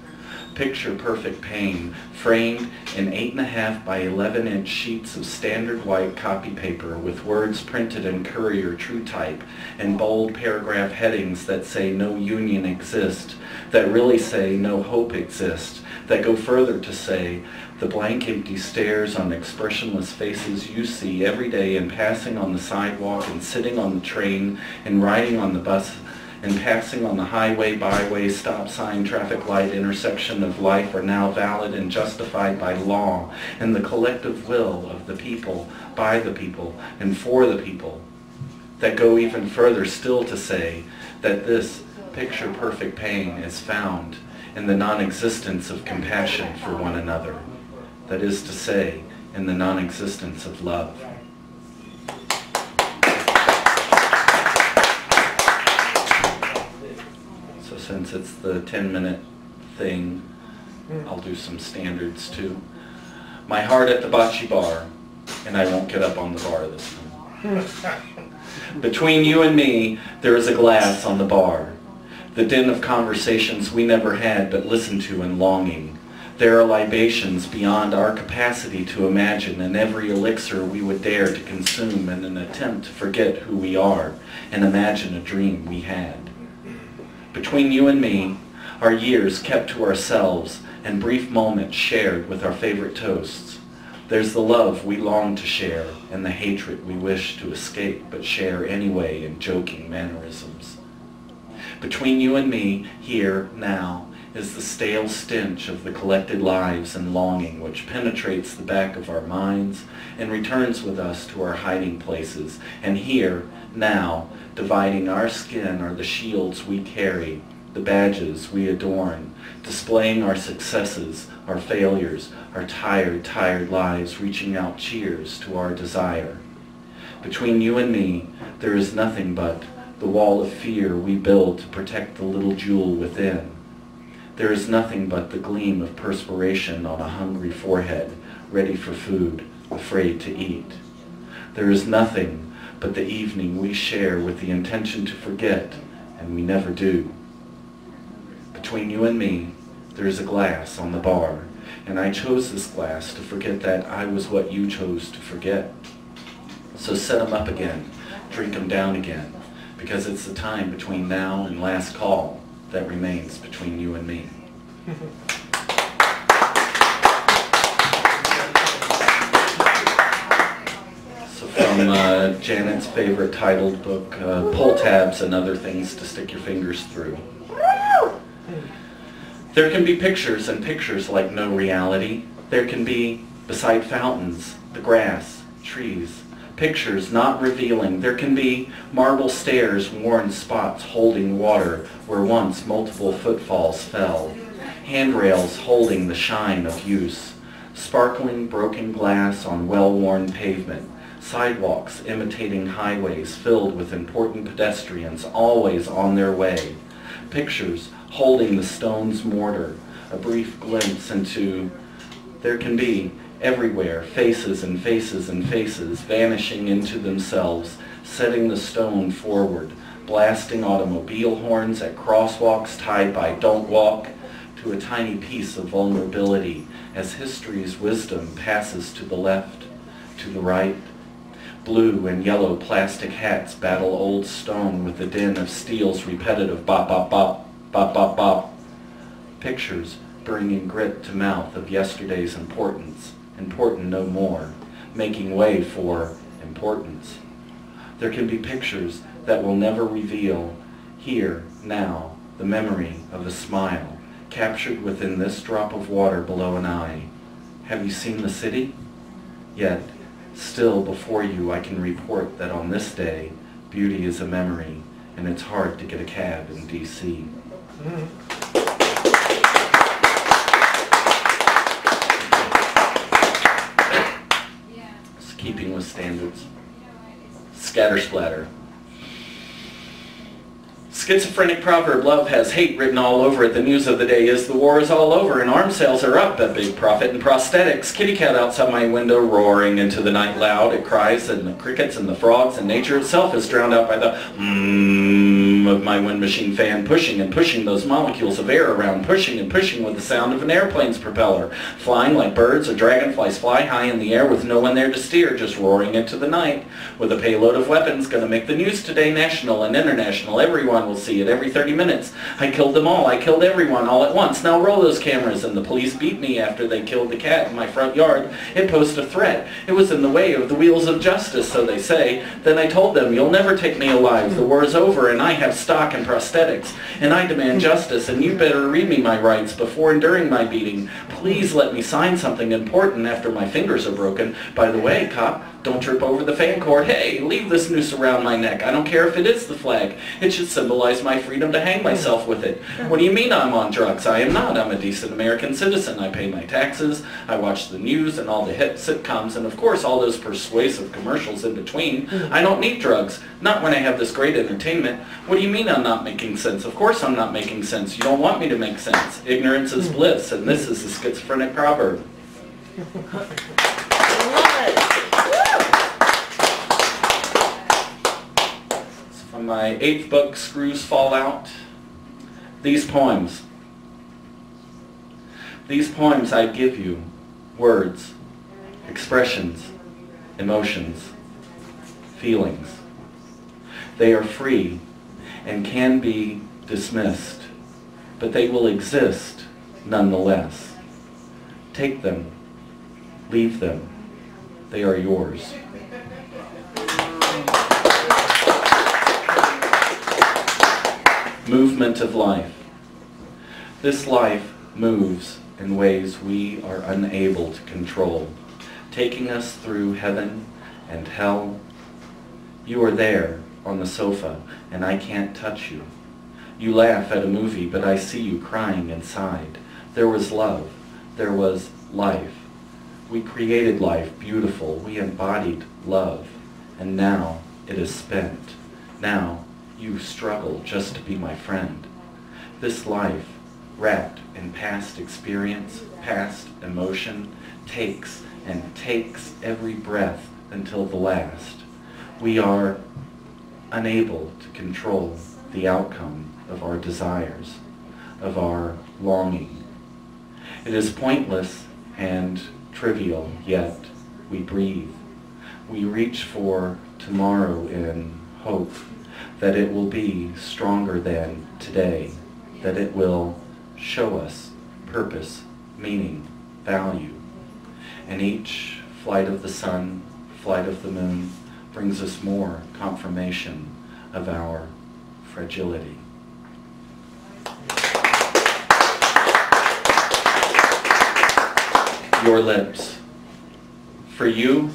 Picture perfect pain, framed in 8.5 by 11-inch sheets of standard white copy paper with words printed in Courier True Type and bold paragraph headings that say no union exists, that really say no hope exists, that go further to say the blank empty stares on expressionless faces you see every day in passing on the sidewalk and sitting on the train and riding on the bus and passing on the highway, byway, stop sign, traffic light, intersection of life are now valid and justified by law and the collective will of the people, by the people, and for the people, that go even further still to say that this picture-perfect pain is found in the non-existence of compassion for one another, that is to say, in the non-existence of love. Since it's the 10-minute thing, I'll do some standards too. My heart at the bocce bar, and I won't get up on the bar this time. Between you and me, there is a glass on the bar. The din of conversations we never had but listened to in longing. There are libations beyond our capacity to imagine, and every elixir we would dare to consume in an attempt to forget who we are and imagine a dream we had. Between you and me, our years kept to ourselves and brief moments shared with our favorite toasts. There's the love we long to share and the hatred we wish to escape but share anyway in joking mannerisms. Between you and me, here, now, is the stale stench of the collected lives and longing which penetrates the back of our minds and returns with us to our hiding places. And here, now, dividing our skin are the shields we carry, the badges we adorn, displaying our successes, our failures, our tired, tired lives, reaching out cheers to our desire. Between you and me, there is nothing but the wall of fear we build to protect the little jewel within. There is nothing but the gleam of perspiration on a hungry forehead, ready for food, afraid to eat. There is nothing but the evening we share with the intention to forget, and we never do. Between you and me, there is a glass on the bar, and I chose this glass to forget that I was what you chose to forget. So set 'em up again, drink 'em down again, because it's the time between now and last call that remains between you and me. From Janet's favorite titled book, Pull Tabs and Other Things to Stick Your Fingers Through. There can be pictures and pictures like no reality. There can be beside fountains, the grass, trees, pictures not revealing. There can be marble stairs, worn spots holding water where once multiple footfalls fell, handrails holding the shine of use, sparkling broken glass on well-worn pavement, sidewalks imitating highways filled with important pedestrians always on their way, pictures holding the stone's mortar, a brief glimpse into, there can be everywhere faces and faces and faces vanishing into themselves, setting the stone forward, blasting automobile horns at crosswalks tied by don't walk, to a tiny piece of vulnerability as history's wisdom passes to the left, to the right. Blue and yellow plastic hats battle old stone with the din of steel's repetitive bop, bop, bop, bop, bop, bop. Pictures bringing grit to mouth of yesterday's importance, important no more, making way for importance. There can be pictures that will never reveal, here, now, the memory of a smile, captured within this drop of water below an eye. Have you seen the city? Yet, still before you I can report that on this day, beauty is a memory, and it's hard to get a cab in D.C. It's keeping with standards. Scatter splatter. Schizophrenic proverb, love has hate written all over it. The news of the day is the war is all over and arms sales are up. A big profit in prosthetics. Kitty cat outside my window roaring into the night loud. It cries, and the crickets and the frogs and nature itself is drowned out by the of my wind machine fan, pushing and pushing those molecules of air around, pushing and pushing with the sound of an airplane's propeller. Flying like birds or dragonflies fly high in the air with no one there to steer, just roaring into the night. With a payload of weapons, gonna make the news today, national and international. Everyone will see it every 30 minutes. I killed them all. I killed everyone all at once. Now roll those cameras. And the police beat me after they killed the cat in my front yard. It posed a threat. It was in the way of the wheels of justice, so they say. Then I told them, you'll never take me alive. The war is over and I have stock in prosthetics. And I demand justice, and you better read me my rights before and during my beating. Please let me sign something important after my fingers are broken. By the way, cop, don't trip over the fan cord. Hey, leave this noose around my neck. I don't care if it is the flag. It should symbolize my freedom to hang myself with it. What do you mean I'm on drugs? I am not. I'm a decent American citizen. I pay my taxes. I watch the news and all the hit sitcoms and of course all those persuasive commercials in between. I don't need drugs. Not when I have this great entertainment. What do you mean I'm not making sense? Of course I'm not making sense. You don't want me to make sense. Ignorance is bliss, and this is a schizophrenic proverb. From my 8th book, Screws Fall Out, these poems I give you, words, expressions, emotions, feelings. They are free and can be dismissed, but they will exist nonetheless. Take them, leave them, they are yours. Movement of life. This life moves in ways we are unable to control, taking us through heaven and hell. You are there on the sofa and I can't touch you. You laugh at a movie, but I see you crying inside. There was love. There was life. We created life beautiful. We embodied love. And now it is spent. Now you struggle just to be my friend. This life, wrapped in past experience, past emotion, takes and takes every breath until the last. We are unable to control the outcome of our desires, of our longing. It is pointless and trivial, yet we breathe. We reach for tomorrow in hope that it will be stronger than today, that it will show us purpose, meaning, value. And each flight of the sun, flight of the moon, brings us more confirmation of our fragility. your lips. For you,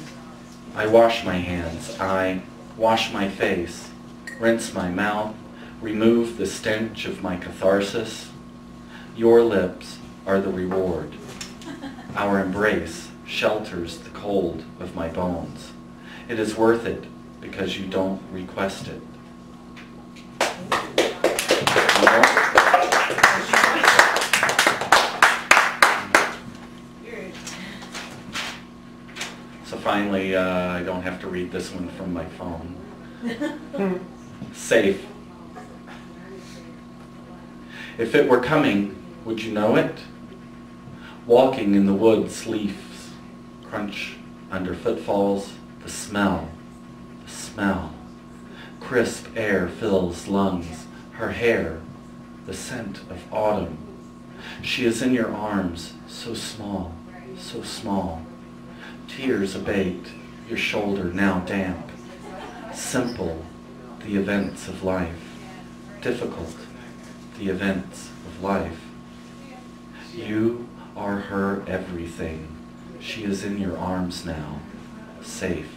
I wash my hands, I wash my face, rinse my mouth, remove the stench of my catharsis. Your lips are the reward. Our embrace shelters the cold of my bones. It is worth it because you don't request it. So finally, I don't have to read this one from my phone. Safe. If it were coming, would you know it? Walking in the woods, leaves crunch under footfalls, the smell. Crisp air fills lungs, her hair, the scent of autumn. She is in your arms, so small, so small. Tears abate, your shoulder now damp. Simple, the events of life. Difficult, the events of life. You are her everything. She is in your arms now, safe.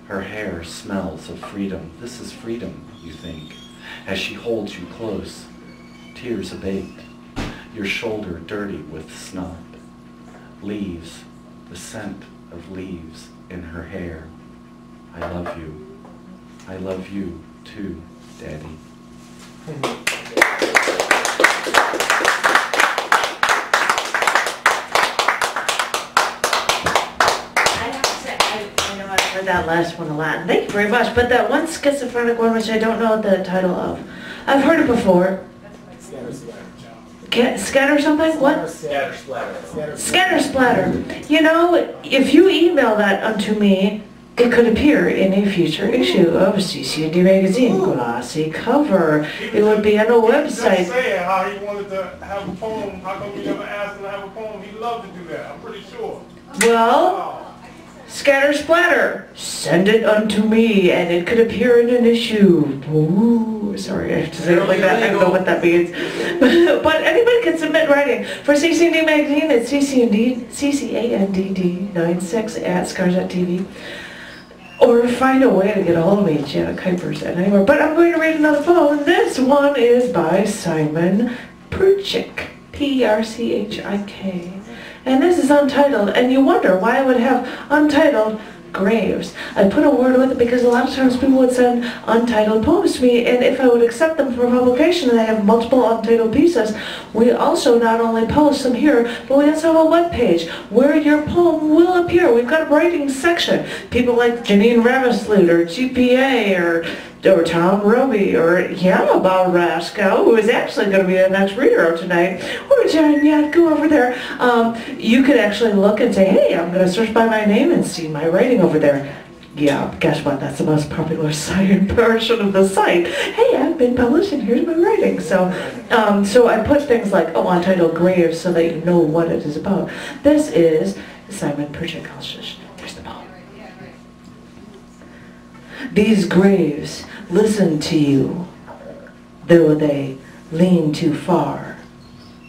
Her hair smells of freedom. This is freedom, you think, as she holds you close. Tears abate, your shoulder dirty with snot. Leaves, the scent of leaves in her hair. I love you. I love you too, Daddy. I heard that last one a lot. Thank you very much. But that one schizophrenic one, which I don't know the title of, I've heard it before. Scatter something? What? Scatter splatter. Scatter splatter. You know, if you email that unto me, it could appear in a future issue of CCND Magazine. Glossy cover. It would be on a website. Just saying how he wanted to have a poem. How come you never asked him to have a poem? He'd love to do that. I'm pretty sure. Well, scatter splatter. Send it unto me, and it could appear in an issue. Ooh, sorry, I have to say it like that. I don't know what that means. But anybody can submit writing. For CCND Magazine, it's CCANDD96@scars.tv. Or find a way to get a hold of me, Janet Kuypers, and anywhere. But I'm going to read another poem. This one is by Simon Perchik, P-E-R-C-H-I-K. And this is untitled, and you wonder why I would have untitled graves. I put a word with it because a lot of times people would send untitled poems to me, and if I would accept them for publication, and I have multiple untitled pieces, we also not only publish them here, but we also have a webpage where your poem will appear. We've got a writing section. People like Janine Ravisloot or GPA or Tom Roby or Yamaba Rasko, who is actually going to be the next reader of tonight, or Jen, yeah, go over there. You could actually look and say, hey, I'm going to search by my name and see my writing over there. Yeah, guess what? That's the most popular site version of the site. Hey, I've been published and here's my writing. So I put things like, untitled graves so that you know what it is about. This is Simon Perchik. Here's the poem. These graves listen to you, though they lean too far,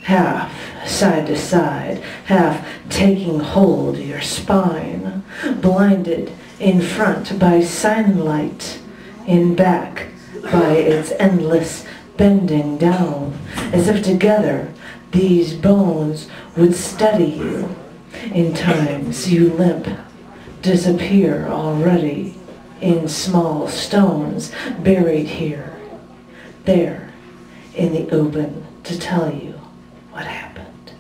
half side to side, half taking hold of your spine, blinded in front by sunlight, in back by its endless bending down, as if together these bones would steady you. In times you limp, disappear already in small stones buried here, there, in the open to tell you what happened.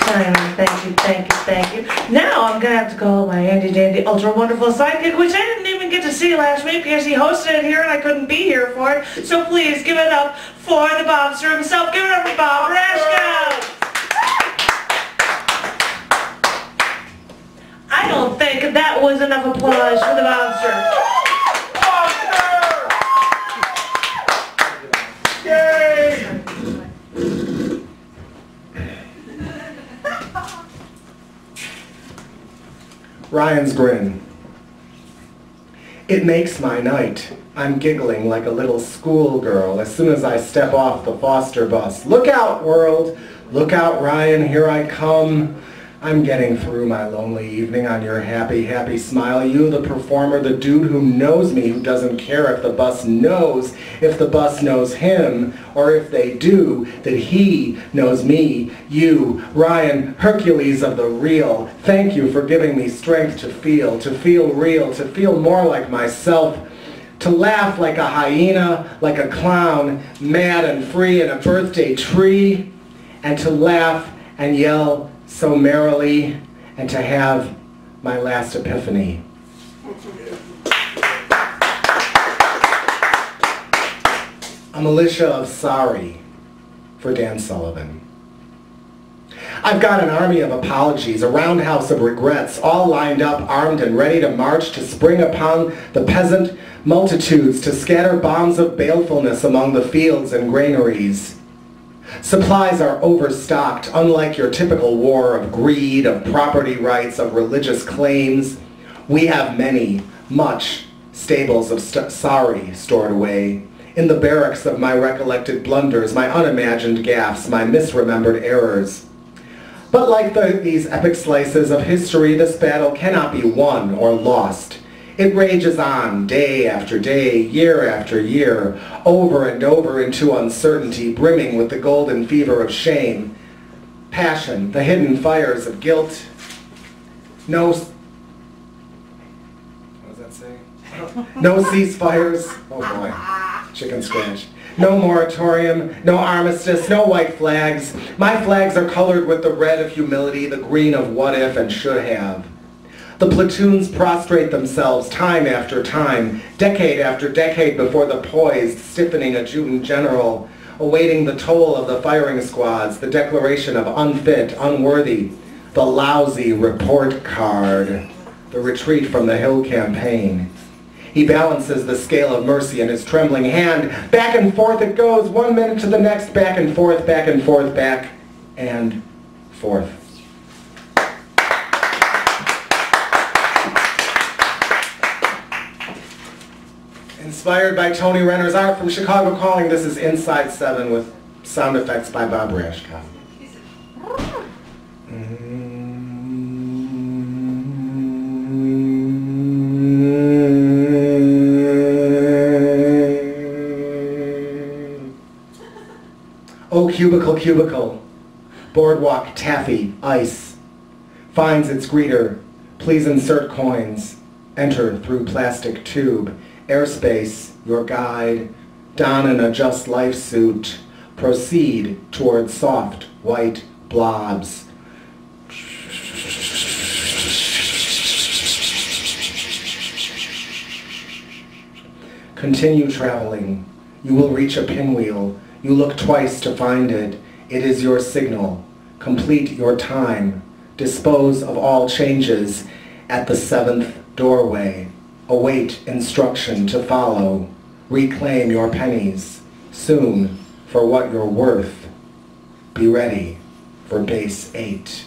Simon, thank you, thank you, thank you. Now I'm going to have to call my handy dandy ultra wonderful sidekick, which I didn't even get to see last week because he hosted it here and I couldn't be here for it. So please give it up for the Bobster himself. Give it up for Bob Rashko. I don't think that was enough applause for the bouncer. Ryan's grin. It makes my night. I'm giggling like a little schoolgirl as soon as I step off the Foster bus. Look out, world! Look out, Ryan, here I come. I'm getting through my lonely evening on your happy, happy smile. You, the performer, the dude who knows me, who doesn't care if the bus knows him, or if they do, that he knows me. You, Ryan, Hercules of the real. Thank you for giving me strength to feel real, to feel more like myself, to laugh like a hyena, like a clown, mad and free in a birthday tree, and to laugh and yell so merrily, and to have my last epiphany. A militia of sorry for Dan Sullivan. I've got an army of apologies, a roundhouse of regrets, all lined up, armed and ready to march, to spring upon the peasant multitudes, to scatter bombs of balefulness among the fields and granaries. Supplies are overstocked, unlike your typical war of greed, of property rights, of religious claims. We have many, much, stables of sorry stored away, in the barracks of my recollected blunders, my unimagined gaffes, my misremembered errors. But like these epic slices of history, this battle cannot be won or lost. It rages on, day after day, year after year, over and over into uncertainty, brimming with the golden fever of shame, passion, the hidden fires of guilt. No, what does that say? No ceasefires. Oh boy, chicken scratch. No moratorium, no armistice, no white flags. My flags are colored with the red of humility, the green of what if and should have. The platoons prostrate themselves time after time, decade after decade before the poised, stiffening adjutant general, awaiting the toll of the firing squads, the declaration of unfit, unworthy, the lousy report card, the retreat from the Hill campaign. He balances the scale of mercy in his trembling hand. Back and forth it goes, 1 minute to the next, back and forth, back and forth, back and forth. Inspired by Tony Renner's art from Chicago Calling, this is Inside 7 with sound effects by Bob Rashkoff. Oh, cubicle, cubicle, boardwalk, taffy, ice, finds its greeter, please insert coins, enter through plastic tube, airspace, your guide, don an adjust life suit, proceed toward soft white blobs. Continue traveling. You will reach a pinwheel. You look twice to find it. It is your signal. Complete your time. Dispose of all changes at the 7th doorway. Await instruction to follow. Reclaim your pennies. Soon, for what you're worth. Be ready for base 8.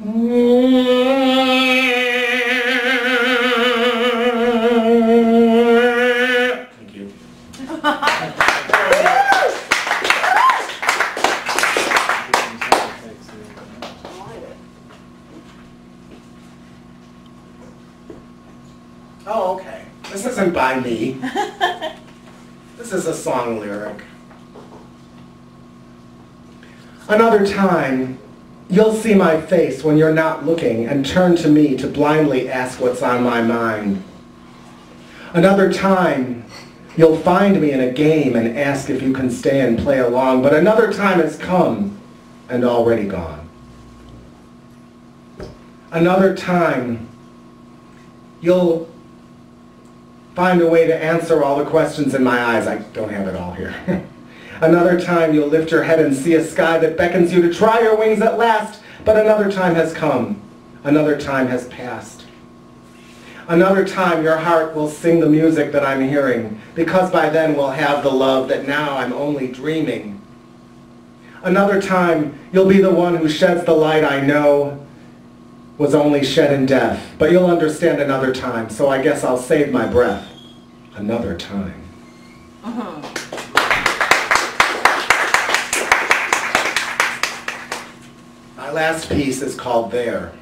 Thank you. Oh, okay. This isn't by me. This is a song lyric. Another time, you'll see my face when you're not looking and turn to me to blindly ask what's on my mind. Another time, you'll find me in a game and ask if you can stay and play along, but another time has come and already gone. Another time, you'll find a way to answer all the questions in my eyes. I don't have it all here. Another time you'll lift your head and see a sky that beckons you to try your wings at last, but another time has come. Another time has passed. Another time your heart will sing the music that I'm hearing, because by then we'll have the love that now I'm only dreaming. Another time you'll be the one who sheds the light I know, was only shed in death, but you'll understand another time, so I guess I'll save my breath another time. My last piece is called There.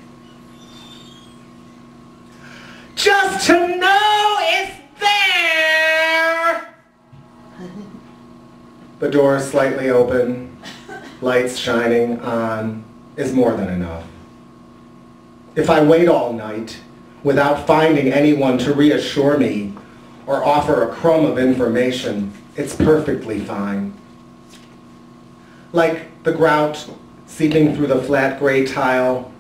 Just to know it's there! The door is slightly open, lights shining on, is more than enough. If I wait all night without finding anyone to reassure me or offer a crumb of information, it's perfectly fine. Like the grout seeping through the flat gray tile,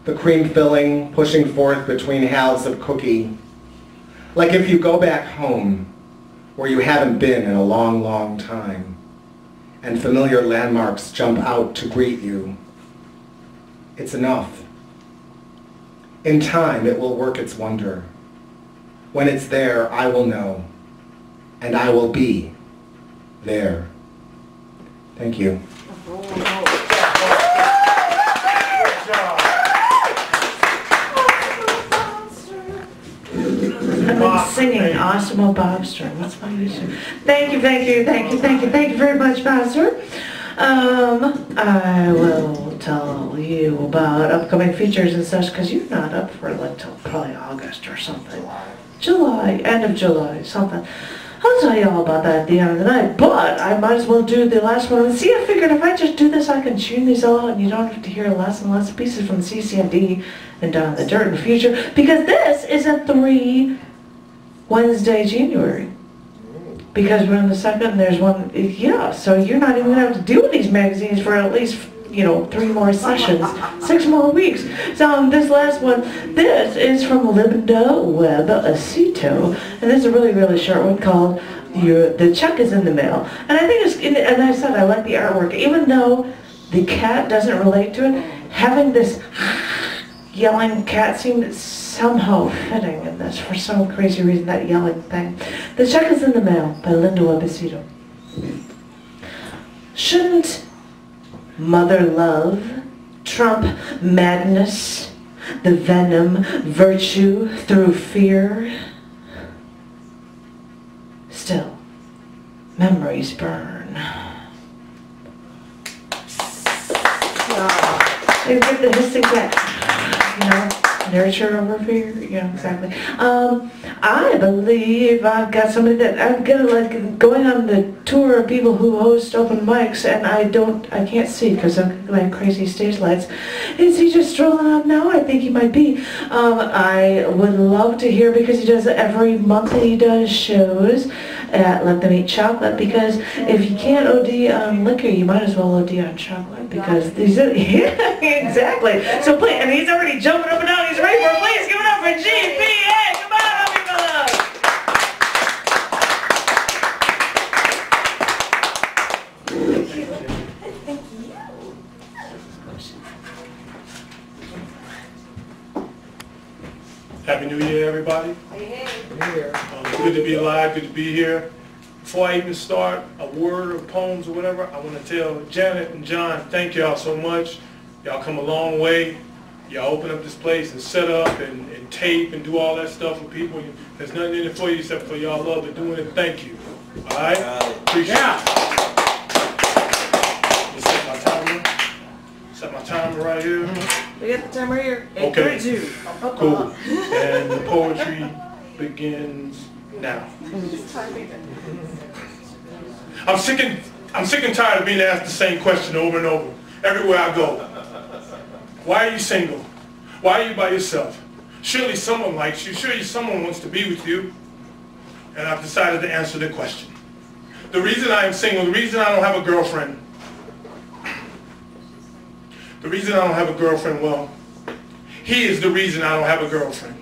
the cream filling pushing forth between halves of cookie. Like if you go back home where you haven't been in a long, long time, and familiar landmarks jump out to greet you. It's enough. In time, it will work its wonder. When it's there, I will know, and I will be there. Thank you. I've been singing Awesome Bobster. That's my issue. Thank you very much, Bobster. I will tell you about upcoming features and such, because you're not up for like till probably August or something. July, end of July, something. I'll tell you all about that at the end of the night, but I might as well do the last one. See, I figured if I just do this, I can tune these all out, and you don't have to hear less and less pieces from the CCND and Down in the Dirt in the future, because this is a 3 Wednesday, January. Because we're on the 2nd, and there's one, yeah, so you're not even going to have to do these magazines for at least, 3 more sessions, 6 more weeks. So this last one, this is from Linda Webb Acito, and this is a really, really short one called The Check is in the Mail. And I think it's, and I said I like the artwork, even though the cat doesn't relate to it, having this yelling cat seemed somehow fitting in this for some crazy reason, that yelling thing. The Check is in the Mail by Linda Webb Acito. Shouldn't mother love trump madness, the venom, virtue through fear? Still, memories burn. You get the hissing cat, nurture over fear, exactly. I believe I've got somebody that I'm gonna going on the tour of people who host open mics, and I can't see because of my crazy stage lights. Is he just strolling up now? I think he might be. I would love to hear, because he does it every month, that he does shows at Let Them Eat Chocolate, because if you can't OD on liquor, you might as well OD on chocolate, because these are, yeah, exactly. So please, and he's already jumping up and down, he's ready for it. Please give it up for GPA. Come on, happy fellows. Happy New Year, everybody. Good to be alive, good to be here. Before I even start a word or poems or whatever, I want to tell Janet and John, thank y'all so much. Y'all come a long way. Y'all open up this place and set up and tape and do all that stuff with people. There's nothing in it for you except for y'all love and doing it. Thank you. All right? Appreciate it. Let's set my timer. Set my timer right here. We got the timer here. Okay. 8:32. Cool. And the poetry begins now. I'm sick and tired of being asked the same question over and over, everywhere I go. Why are you single? Why are you by yourself? Surely someone likes you. Surely someone wants to be with you. And I've decided to answer the question. The reason I am single, the reason I don't have a girlfriend, well, he is the reason I don't have a girlfriend.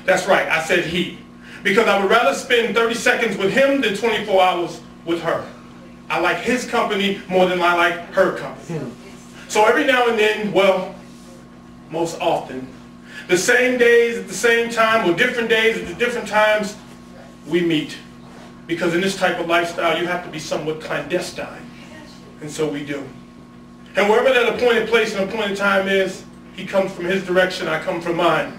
That's right, I said he. Because I would rather spend 30 seconds with him than 24 hours with her. I like his company more than I like her company. So every now and then, well, most often, the same days at the same time, or different days at the different times, we meet. Because in this type of lifestyle, you have to be somewhat clandestine. And so we do. And wherever that appointed place and appointed time is, He comes from his direction, I come from mine.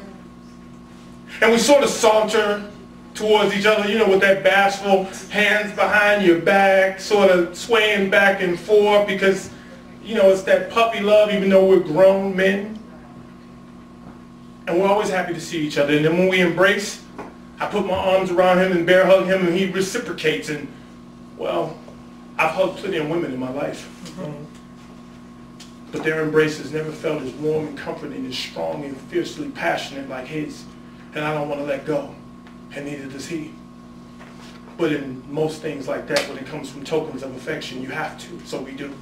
And we sort of saunter towards each other, you know, with that bashful hands behind your back, sort of swaying back and forth because, you know, it's that puppy love even though we're grown men. And we're always happy to see each other. And then when we embrace, I put my arms around him and bear hug him and he reciprocates. And, well, I've hugged plenty of women in my life. But their embraces never felt as warm and comforting, as strong and fiercely passionate like his. And I don't want to let go. And neither does he. But in most things like that, when it comes from tokens of affection, you have to. So we do.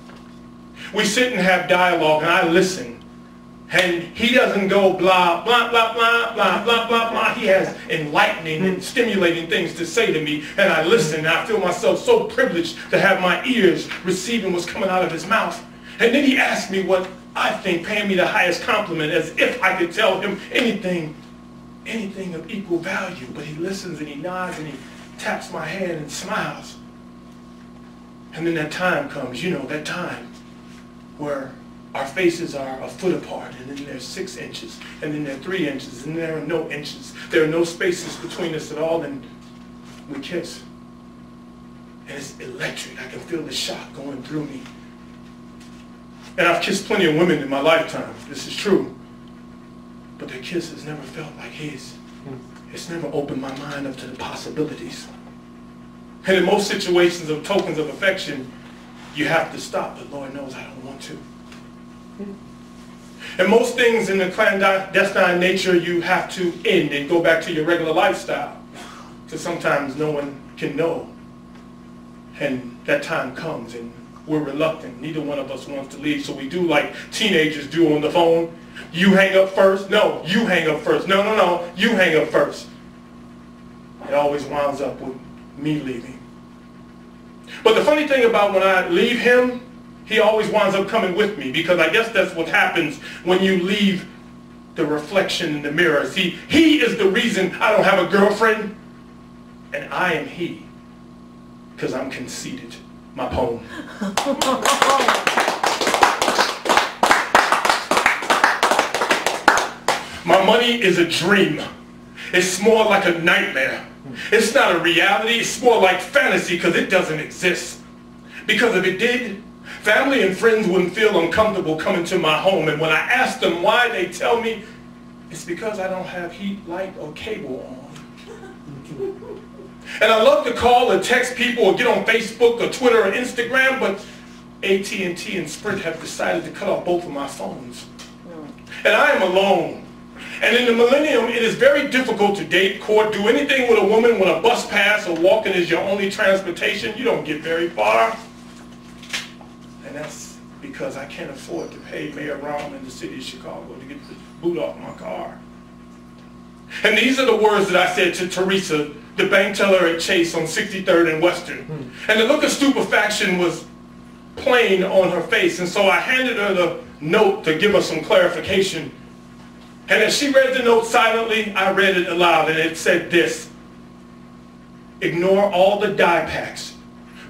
We sit and have dialogue, and I listen. And he doesn't go blah, blah, blah, blah, blah, blah, blah, blah. He has enlightening and stimulating things to say to me. And I listen, and I feel myself so privileged to have my ears receiving what's coming out of his mouth. And then he asks me what I think, paying me the highest compliment, as if I could tell him anything of equal value. But he listens and he nods and he taps my hand and smiles. And then that time comes, you know, that time where our faces are a foot apart, and then there's 6 inches, and then there are 3 inches, and there are no inches. There are no spaces between us at all, and we kiss. And it's electric. I can feel the shock going through me. And I've kissed plenty of women in my lifetime. This is true. But their kiss has never felt like his. It's never opened my mind up to the possibilities. And in most situations of tokens of affection, you have to stop, but Lord knows I don't want to. And most things in the clandestine nature, you have to end and go back to your regular lifestyle. Because sometimes no one can know. And that time comes and we're reluctant. Neither one of us wants to leave. So we do like teenagers do on the phone. You hang up first. No, you hang up first. No, no, no, you hang up first. It always winds up with me leaving. But the funny thing about when I leave him, he always winds up coming with me, because I guess that's what happens when you leave the reflection in the mirror. See, he is the reason I don't have a girlfriend, and I am he, because I'm conceited. My poem. My money is a dream. It's more like a nightmare. It's not a reality. It's more like fantasy, because it doesn't exist. Because if it did, family and friends wouldn't feel uncomfortable coming to my home. And when I ask them why, they tell me it's because I don't have heat, light, or cable on. And I love to call or text people or get on Facebook or Twitter or Instagram, but AT&T and Sprint have decided to cut off both of my phones. And I am alone. And in the millennium, it is very difficult to date, court, do anything with a woman when a bus pass or walking is your only transportation. You don't get very far. And that's because I can't afford to pay Mayor Rahm in the city of Chicago to get the boot off my car. And these are the words that I said to Teresa, the bank teller at Chase on 63rd and Western. And the look of stupefaction was plain on her face. And so I handed her the note to give her some clarification. And as she read the note silently, I read it aloud, and it said this: ignore all the die packs.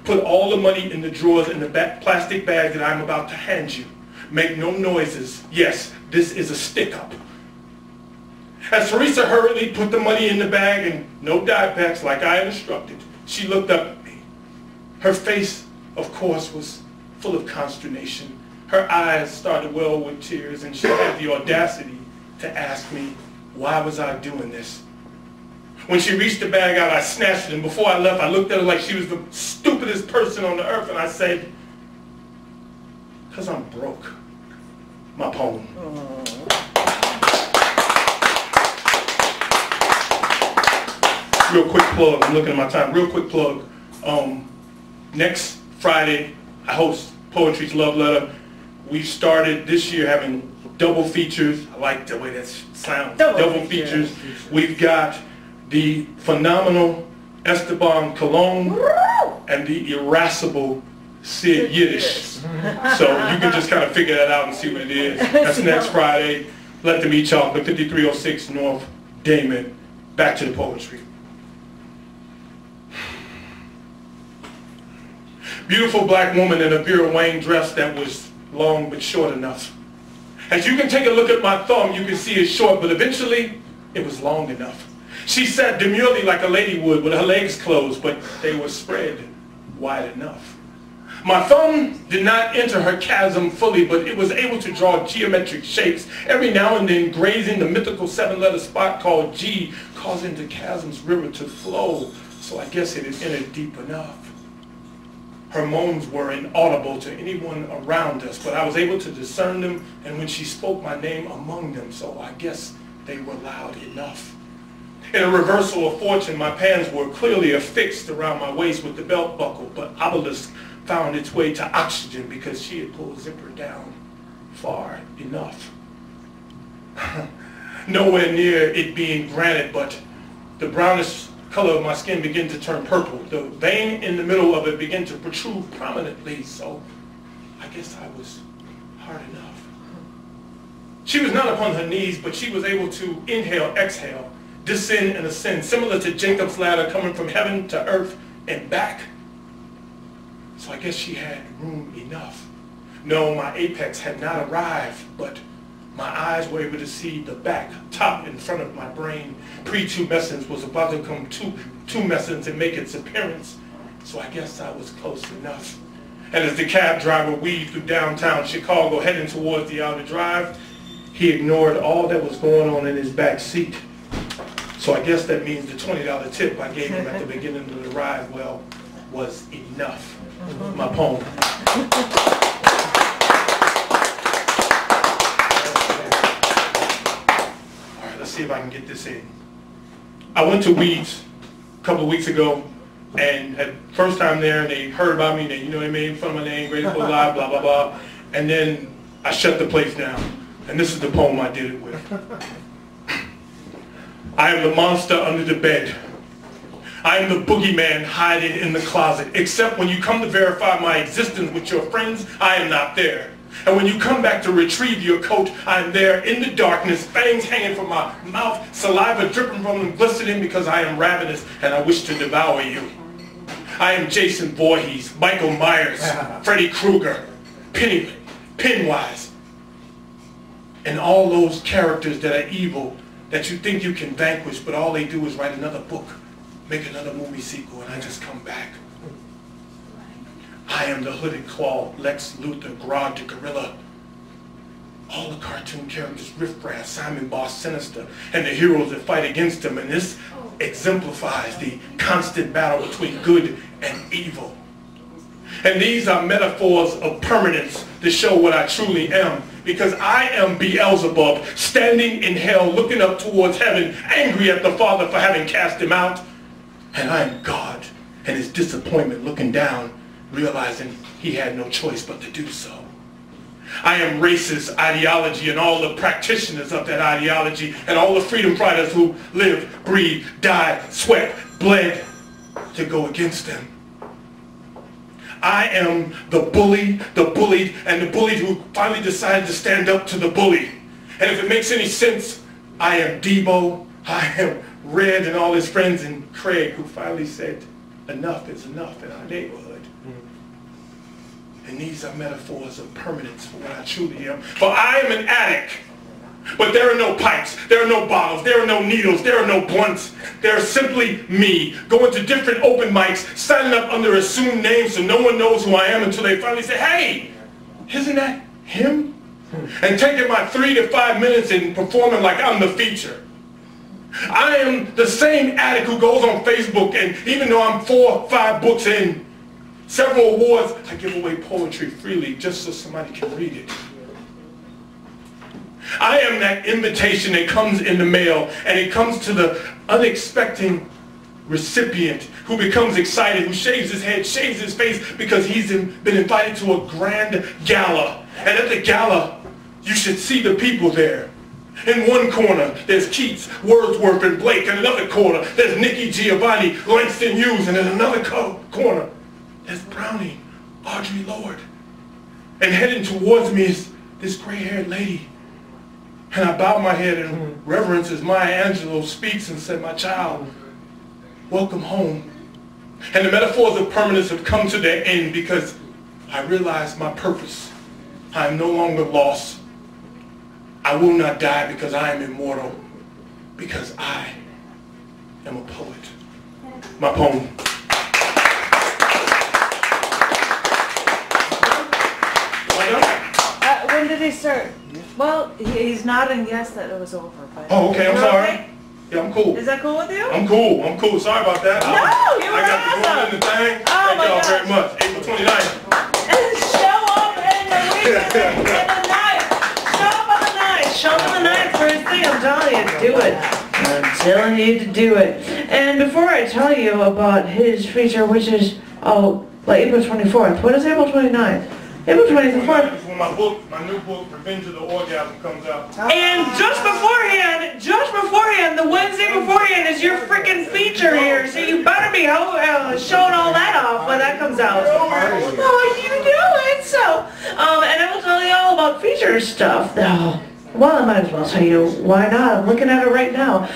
Put all the money in the drawers in the plastic bag that I'm about to hand you. Make no noises. Yes, this is a stick-up. As Teresa hurriedly put the money in the bag and no die packs like I had instructed, she looked up at me. Her face, of course, was full of consternation. Her eyes started to well with tears, and she had the audacity to ask me, why was I doing this? When she reached the bag out, I snatched it, and before I left, I looked at her like she was the stupidest person on the earth, and I said, because I'm broke. My poem. Real quick plug, I'm looking at my time, real quick plug. Next Friday, I host Poetry's Love Letter. We've started this year having double features. I like the way that sounds. Double features. We've got the phenomenal Esteban Colon and the irascible Sid Yiddish. So you can just kind of figure that out and see what it is. That's next Friday. Let them eat chocolate, 5306 North Damon. Back to the poetry. Beautiful black woman in a Vera Wang dress that was long but short enough. As you can take a look at my thumb, you can see it's short, but eventually it was long enough. She sat demurely like a lady would with her legs closed, but they were spread wide enough. My thumb did not enter her chasm fully, but it was able to draw geometric shapes, every now and then grazing the mythical 7-letter spot called G, causing the chasm's river to flow, so I guess it had entered deep enough. Her moans were inaudible to anyone around us, but I was able to discern them, and when she spoke my name among them, so I guess they were loud enough. In a reversal of fortune, my pants were clearly affixed around my waist with the belt buckle, but Obelisk found its way to oxygen because she had pulled zipper down far enough. Nowhere near it being granite, but the brownish color of my skin began to turn purple. The vein in the middle of it began to protrude prominently, so I guess I was hard enough. She was not upon her knees, but she was able to inhale, exhale, descend and ascend, similar to Jacob's ladder coming from heaven to earth and back. So I guess she had room enough. No, my apex had not arrived, but my eyes were able to see the back, top, in front of my brain. Pre-tumescence was about to come tumescence and make its appearance. So I guess I was close enough. And as the cab driver weaved through downtown Chicago, heading towards the outer drive, he ignored all that was going on in his back seat. So I guess that means the $20 tip I gave him at the beginning of the ride, well, was enough. My poem. All right, let's see if I can get this in. I went to Weeds a couple of weeks ago, and had first time there, and they heard about me, and they made fun of my name, Grateful Alive, blah, blah, blah. And then I shut the place down. And this is the poem I did it with. I am the monster under the bed. I am the boogeyman hiding in the closet. Except when you come to verify my existence with your friends, I am not there. And when you come back to retrieve your coat, I am there in the darkness, fangs hanging from my mouth, saliva dripping from them, glistening because I am ravenous and I wish to devour you. I am Jason Voorhees, Michael Myers, Freddy Krueger, Pennywise, and all those characters that are evil that you think you can vanquish, but all they do is write another book, make another movie sequel, and I just come back. I am the Hooded Claw, Lex Luthor, Grodd the Gorilla. All the cartoon characters, Riff Raff, Simon Boss, Sinister, and the heroes that fight against them, and this exemplifies the constant battle between good and evil. And these are metaphors of permanence to show what I truly am. Because I am Beelzebub, standing in hell, looking up towards heaven, angry at the Father for having cast him out. And I am God, and his disappointment looking down, realizing he had no choice but to do so. I am racist ideology and all the practitioners of that ideology and all the freedom fighters who live, breathe, died, sweat, bled to go against them. I am the bully, the bullied, and the bullied who finally decided to stand up to the bully. And if it makes any sense, I am Debo, I am Red and all his friends, and Craig, who finally said, enough is enough in our neighborhood. And these are metaphors of permanence for what I truly am. For I am an addict. But there are no pipes, there are no bottles, there are no needles, there are no blunts. There is simply me, going to different open mics, signing up under assumed names so no one knows who I am until they finally say, hey, isn't that him? And taking my 3 to 5 minutes and performing like I'm the feature. I am the same addict who goes on Facebook, and even though I'm 4 or 5 books in, several awards, I give away poetry freely just so somebody can read it. I am that invitation that comes in the mail, and it comes to the unexpected recipient who becomes excited, who shaves his head, shaves his face because he's been invited to a grand gala. And at the gala, you should see the people there. In one corner, there's Keats, Wordsworth, and Blake. In another corner, there's Nikki Giovanni, Langston Hughes. And in another corner, there's Brownie, Audre Lorde. And heading towards me is this gray-haired lady. And I bow my head in reverence as Maya Angelou speaks and said, my child, welcome home. And the metaphors of permanence have come to their end because I realize my purpose. I am no longer lost. I will not die because I am immortal, because I am a poet. My poem. When did he start? Well, he's nodding yes that it was over. But Oh, okay, I'm You're sorry. okay? Yeah, I'm cool. Is that cool with you? I'm cool. Sorry about that. No, you were I got the awesome. room in the thing. Oh, Thank my y'all gosh. very much. April 29th. Show up in the weekend in the night. Show up on the night. Show up on the night for his thing. I'm telling you to do it. I'm telling you to do it. And before I tell you about his feature, which is, April 24th. What is April 29th? April 24th. Before my new book, Revenge of the Orgasm, comes out. And just beforehand, the Wednesday beforehand is your freaking feature here, so you better be showing all that off when that comes out. Oh, you do it, so. And I will tell you all about feature stuff, though. Well, I might as well tell you, why not? I'm looking at it right now.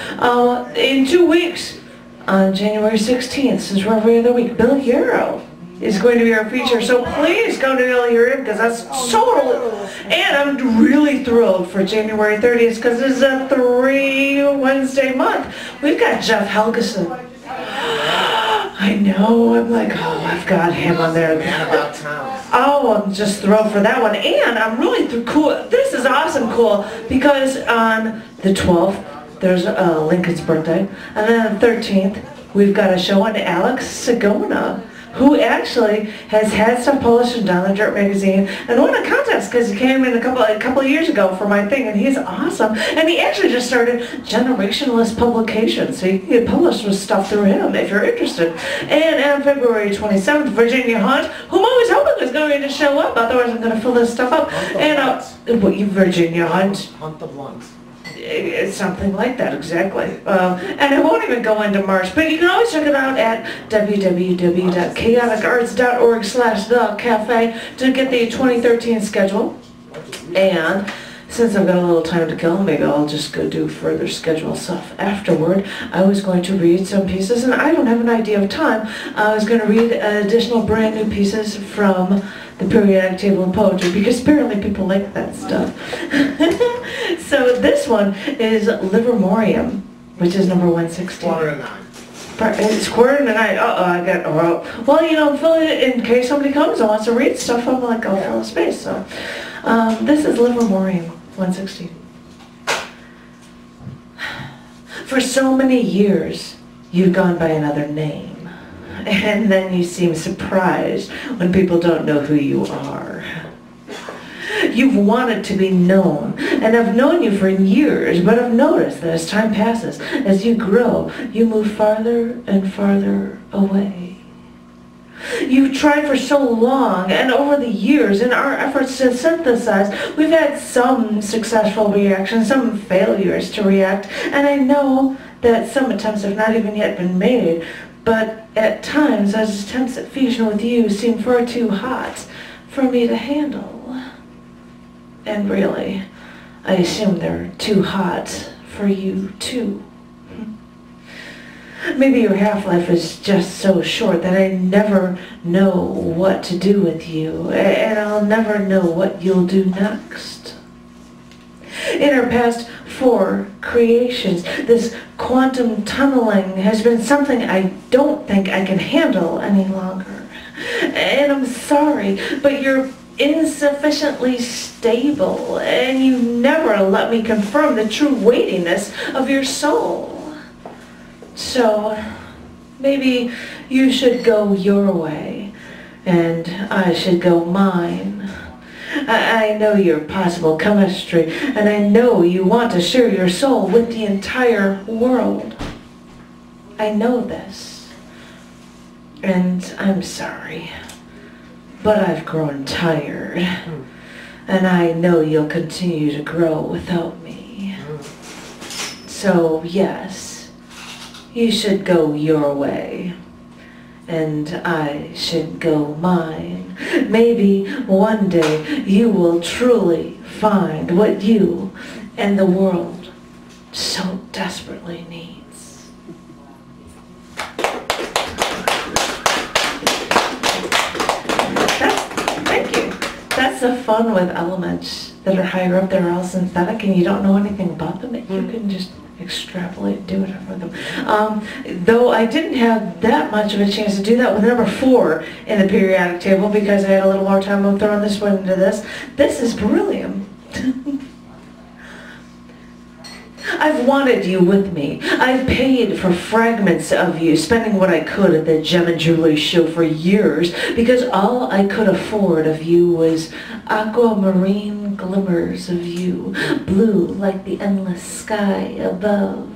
In 2 weeks, on January 16th, since we're every other week, Bill Hero is going to be our feature, so please come to Bill Hero, because that's so. And I'm really thrilled for January 30th, because this is a 3 Wednesday month. We've got Jeff Helgeson. I know, I'm like, I've got him on there. Man about town. Oh, I'm just thrilled for that one. And I'm really cool. This is awesome cool, because on the 12th, there's Lincoln's birthday. And then on the 13th, we've got a show on Alex Sagona, who actually has had stuff published in Down the Dirt magazine and won a contest because he came in a couple of years ago for my thing, and he's awesome. And he actually just started Generationalist Publications, so you can get published with stuff through him if you're interested. And on February 27th, Virginia Hunt, whom I was hoping was going to show up, otherwise I'm going to fill this stuff up. And Virginia Hunt. Hunt the Blunt. It's something like that, exactly. And I won't even go into March, but you can always check it out at www.chaoticarts.org/thecafe to get the 2013 schedule. And since I've got a little time to kill, maybe I'll just go do further schedule stuff afterward. I was going to read some pieces, and I don't have an idea of time. I was going to read additional brand new pieces from the periodic table of poetry, because apparently people like that stuff. So this one is Livermorium, which is number 116. 8:45. It's 8:45. I got, well, I'm filling it in case somebody comes and wants to read stuff. I'm like, I'll fill the space. So this is Livermorium, 116. For so many years, you've gone by another name. And then you seem surprised when people don't know who you are. You've wanted to be known, and I've known you for years, but I've noticed that as time passes, as you grow, you move farther and farther away. You've tried for so long, and over the years, in our efforts to synthesize, we've had some successful reactions, some failures to react, and I know that some attempts have not even yet been made, but at times, those attempts at fusion with you seem far too hot for me to handle. And really, I assume they're too hot for you too. Maybe your half-life is just so short that I never know what to do with you, and I'll never know what you'll do next. In our past 4 creations, this quantum tunneling has been something I don't think I can handle any longer. And I'm sorry, but you're insufficiently stable, and you never let me confirm the true weightiness of your soul. So, maybe you should go your way, and I should go mine. I know your possible chemistry, and I know you want to share your soul with the entire world. I know this, and I'm sorry, but I've grown tired, and I know you'll continue to grow without me. So, yes, you should go your way, and I should go mine. Maybe one day you will truly find what you and the world so desperately needs. Thank you. That's the fun with elements that are higher up that are all synthetic and you don't know anything about them, that you can just extrapolate, do whatever with them. Though I didn't have that much of a chance to do that with number 4 in the periodic table because I had a little more time of throwing this one into this. This is beryllium. I've wanted you with me. I've paid for fragments of you, spending what I could at the Gem and Jewelry Show for years, because all I could afford of you was aquamarine glimmers of you, blue like the endless sky above.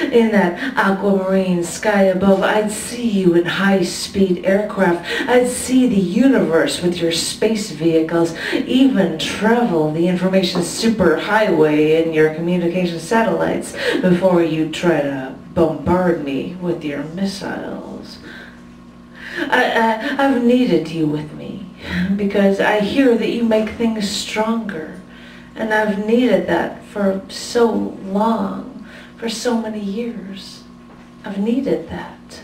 In that aquamarine sky above, I'd see you in high-speed aircraft. I'd see the universe with your space vehicles, even travel the information superhighway in your communication satellites before you try to bombard me with your missiles. I've needed you with me because I hear that you make things stronger, and I've needed that for so long. For so many years, I've needed that.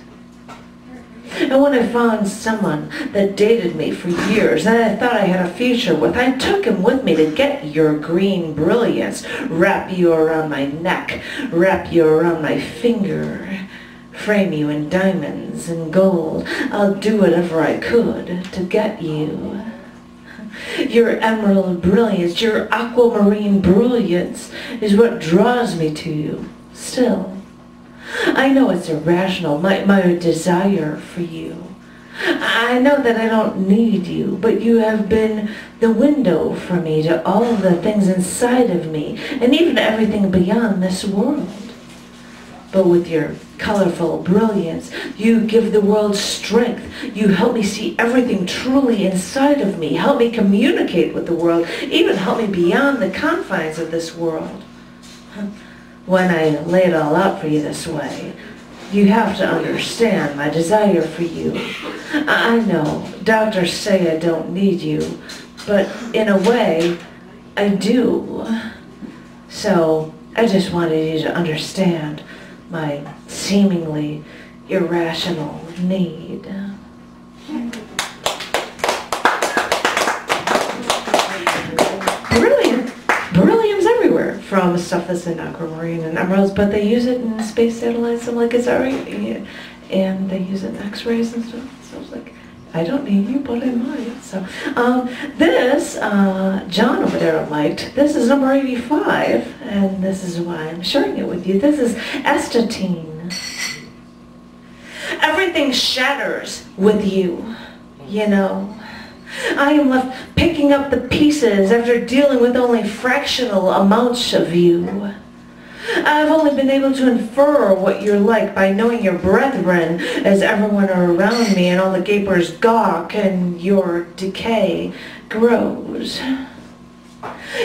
And when I found someone that dated me for years and I thought I had a future with, I took him with me to get your green brilliance, wrap you around my neck, wrap you around my finger, frame you in diamonds and gold. I'll do whatever I could to get you. Your emerald brilliance, your aquamarine brilliance is what draws me to you. Still, I know it's irrational, my desire for you. I know that I don't need you, but you have been the window for me to all the things inside of me, and even everything beyond this world. But with your colorful brilliance, you give the world strength. You help me see everything truly inside of me, help me communicate with the world, even help me beyond the confines of this world. When I lay it all out for you this way, you have to understand my desire for you. I know doctors say I don't need you, but in a way, I do. So I just wanted you to understand my seemingly irrational need. Beryllium's everywhere, from stuff that's in aquamarine and emeralds, but they use it in space satellites. I'm like, is that right? Yeah. And they use it in X-rays and stuff. So I was like, I don't need you, but I might. So this, John over there liked. This is number 85, and this is why I'm sharing it with you. This is estatine. Everything shatters with you, you know. I am left picking up the pieces after dealing with only fractional amounts of you. I've only been able to infer what you're like by knowing your brethren as everyone around me and all the gapers gawk and your decay grows.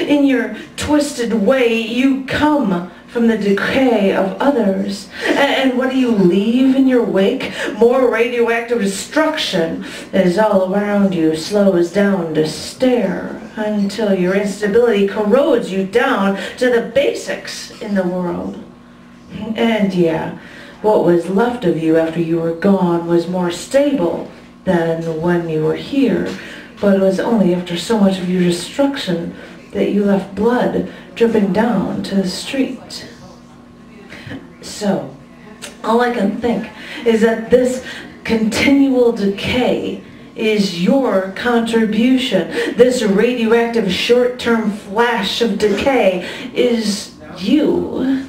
In your twisted way, you come from the decay of others. And what do you leave in your wake? More radioactive destruction as all around you slows down to stare until your instability corrodes you down to the basics in the world. And yeah, what was left of you after you were gone was more stable than when you were here, but it was only after so much of your destruction that you left blood dripping down to the street. So, all I can think is that this continual decay is your contribution. This radioactive short-term flash of decay is you.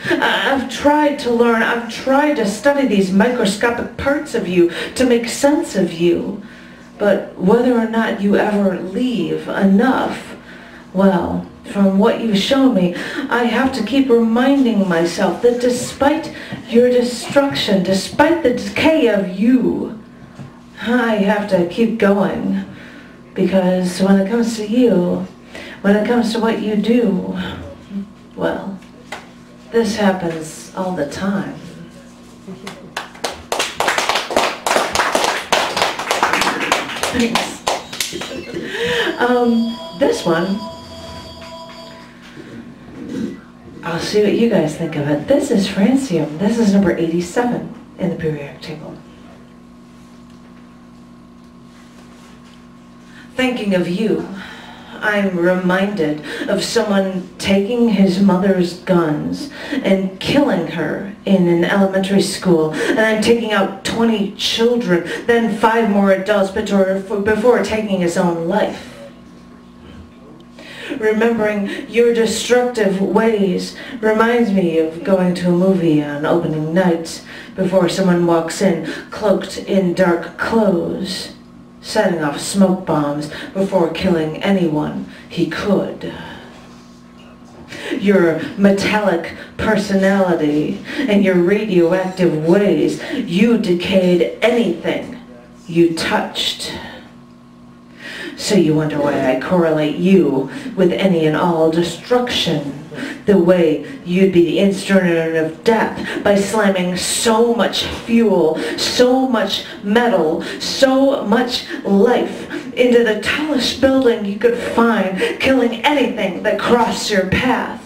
I've tried to learn, I've tried to study these microscopic parts of you to make sense of you. But whether or not you ever leave enough, well, from what you've shown me, I have to keep reminding myself that despite your destruction, despite the decay of you, I have to keep going. Because when it comes to you, when it comes to what you do, well, this happens all the time. Thanks. This one, I'll see what you guys think of it. This is francium. This is number 87 in the periodic table. Thinking of you, I'm reminded of someone taking his mother's guns and killing her in an elementary school, and then taking out 20 children, then 5 more adults before taking his own life. Remembering your destructive ways reminds me of going to a movie on opening night before someone walks in cloaked in dark clothes, setting off smoke bombs before killing anyone he could. Your metallic personality and your radioactive ways, you decayed anything you touched. So you wonder why I correlate you with any and all destruction. The way you'd be the instrument of death by slamming so much fuel, so much metal, so much life into the tallest building you could find, killing anything that crossed your path.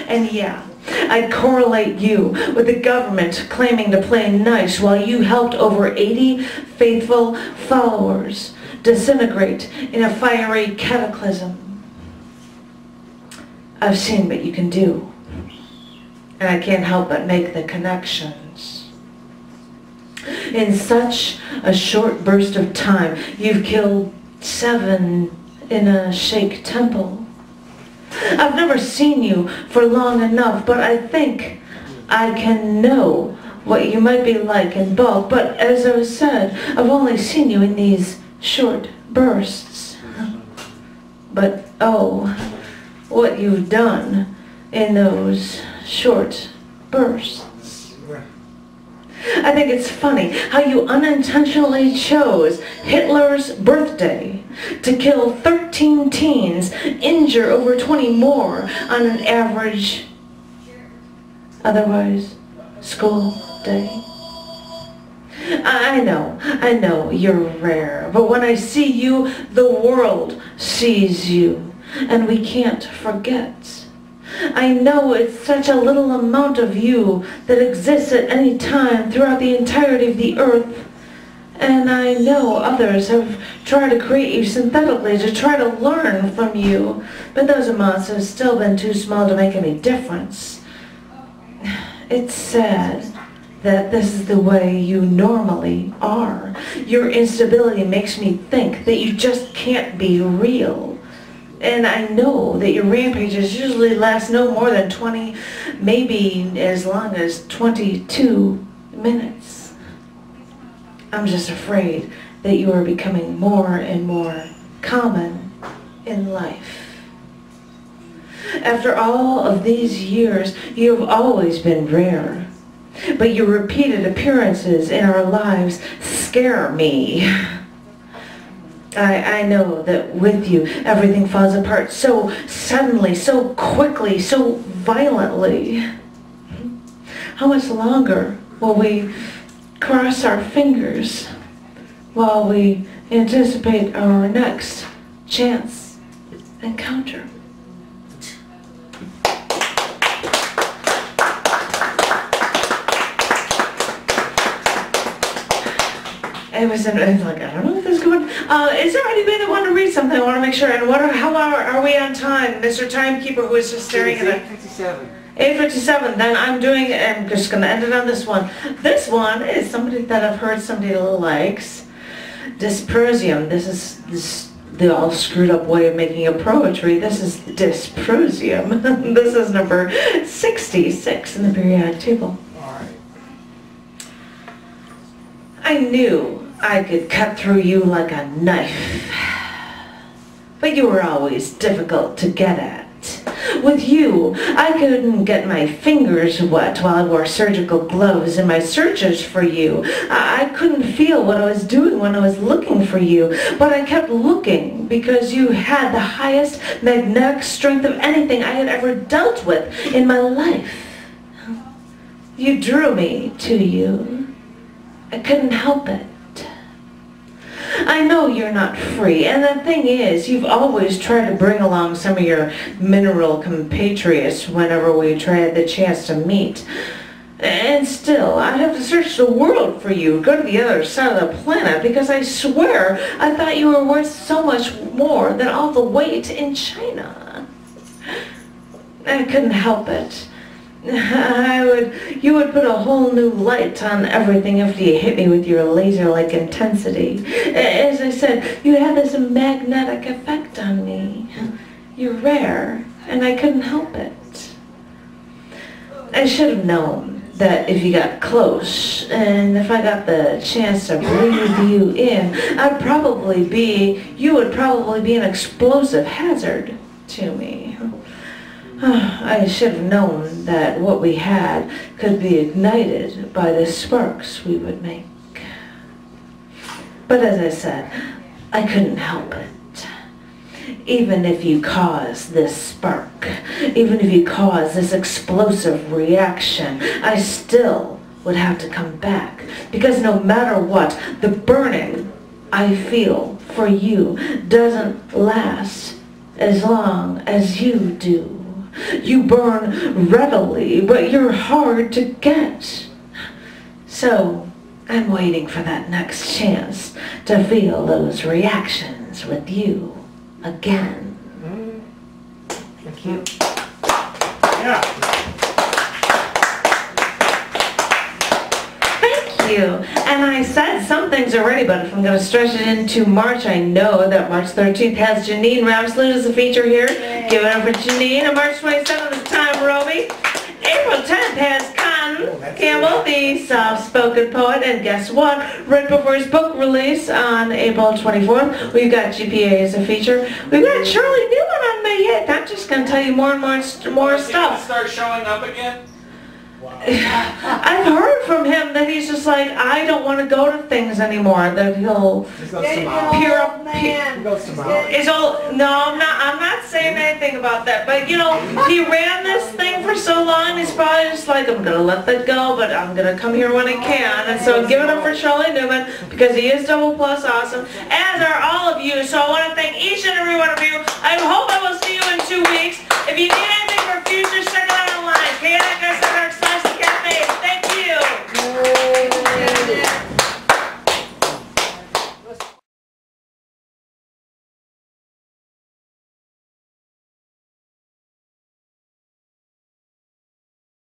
And yeah, I'd correlate you with the government claiming to play nice while you helped over 80 faithful followers disintegrate in a fiery cataclysm. I've seen what you can do, and I can't help but make the connections. In such a short burst of time, you've killed 7 in a Sheikh temple. I've never seen you for long enough, but I think I can know what you might be like in bulk. But as I said, I've only seen you in these short bursts. But oh, what you've done in those short bursts. I think it's funny how you unintentionally chose Hitler's birthday to kill 13 teens, injure over 20 more on an average, otherwise, school day. I know, you're rare, but when I see you, the world sees you, and we can't forget. I know it's such a little amount of you that exists at any time throughout the entirety of the earth, and I know others have tried to create you synthetically to try to learn from you, but those amounts have still been too small to make any difference. It's sad that this is the way you normally are. Your instability makes me think that you just can't be real. And I know that your rampages usually last no more than 20, maybe as long as 22 minutes. I'm just afraid that you are becoming more and more common in life. After all of these years, you have always been rare. But your repeated appearances in our lives scare me. I know that with you, everything falls apart so suddenly, so quickly, so violently. How much longer will we cross our fingers while we anticipate our next chance encounter? It was like, I don't know if this is going. Is there anybody that wanted to read something? I want to make sure. And how are we on time? Mr. Timekeeper, who is just staring at it. 8:57. 8:57. Then I'm just going to end it on this one. This one is somebody that I've heard somebody likes. Dysprosium. This is the all screwed up way of making a poetry. This is dysprosium. This is number 66 in the periodic table. All right. I knew I could cut through you like a knife, but you were always difficult to get at. With you, I couldn't get my fingers wet while I wore surgical gloves in my searches for you. I couldn't feel what I was doing when I was looking for you, but I kept looking because you had the highest magnetic strength of anything I had ever dealt with in my life. You drew me to you. I couldn't help it. I know you're not free, and the thing is, you've always tried to bring along some of your mineral compatriots whenever we tried the chance to meet. And still, I'd have to search the world for you, go to the other side of the planet, because I swear I thought you were worth so much more than all the weight in China. I couldn't help it. You would put a whole new light on everything after you hit me with your laser-like intensity. As I said, you had this magnetic effect on me. You're rare, and I couldn't help it. I should have known that if you got close, and if I got the chance to breathe you in, you would probably be an explosive hazard to me. I should have known that what we had could be ignited by the sparks we would make. But as I said, I couldn't help it. Even if you cause this spark, even if you cause this explosive reaction, I still would have to come back. Because no matter what, the burning I feel for you doesn't last as long as you do. You burn readily, but you're hard to get. So I'm waiting for that next chance to feel those reactions with you again. Thank you. Yeah. Thank you. And I said some things already, but if I'm going to stretch it into March, I know that March 13th has Janine Ramsloot as a feature here. Yay. Give it up for Janine. And March 27th is Tom Roby. April 10th has Con Campbell, the soft-spoken poet. And guess what? Right before his book release on April 24th, we've got GPA as a feature. We've got Shirley Newman on May 8th. I'm just going to tell you more and more stuff. Start showing up again? I've heard from him that he's just like, I don't want to go to things anymore. That he'll peer up. No, I'm not saying anything about that. But you know, he ran this thing for so long. He's probably just like, I'm gonna let that go, but I'm gonna come here when I can. And so give it up for Shirley Newman because he is double plus awesome, as are all of you. So I want to thank each and every one of you. I hope I will see you in 2 weeks. If you need anything for future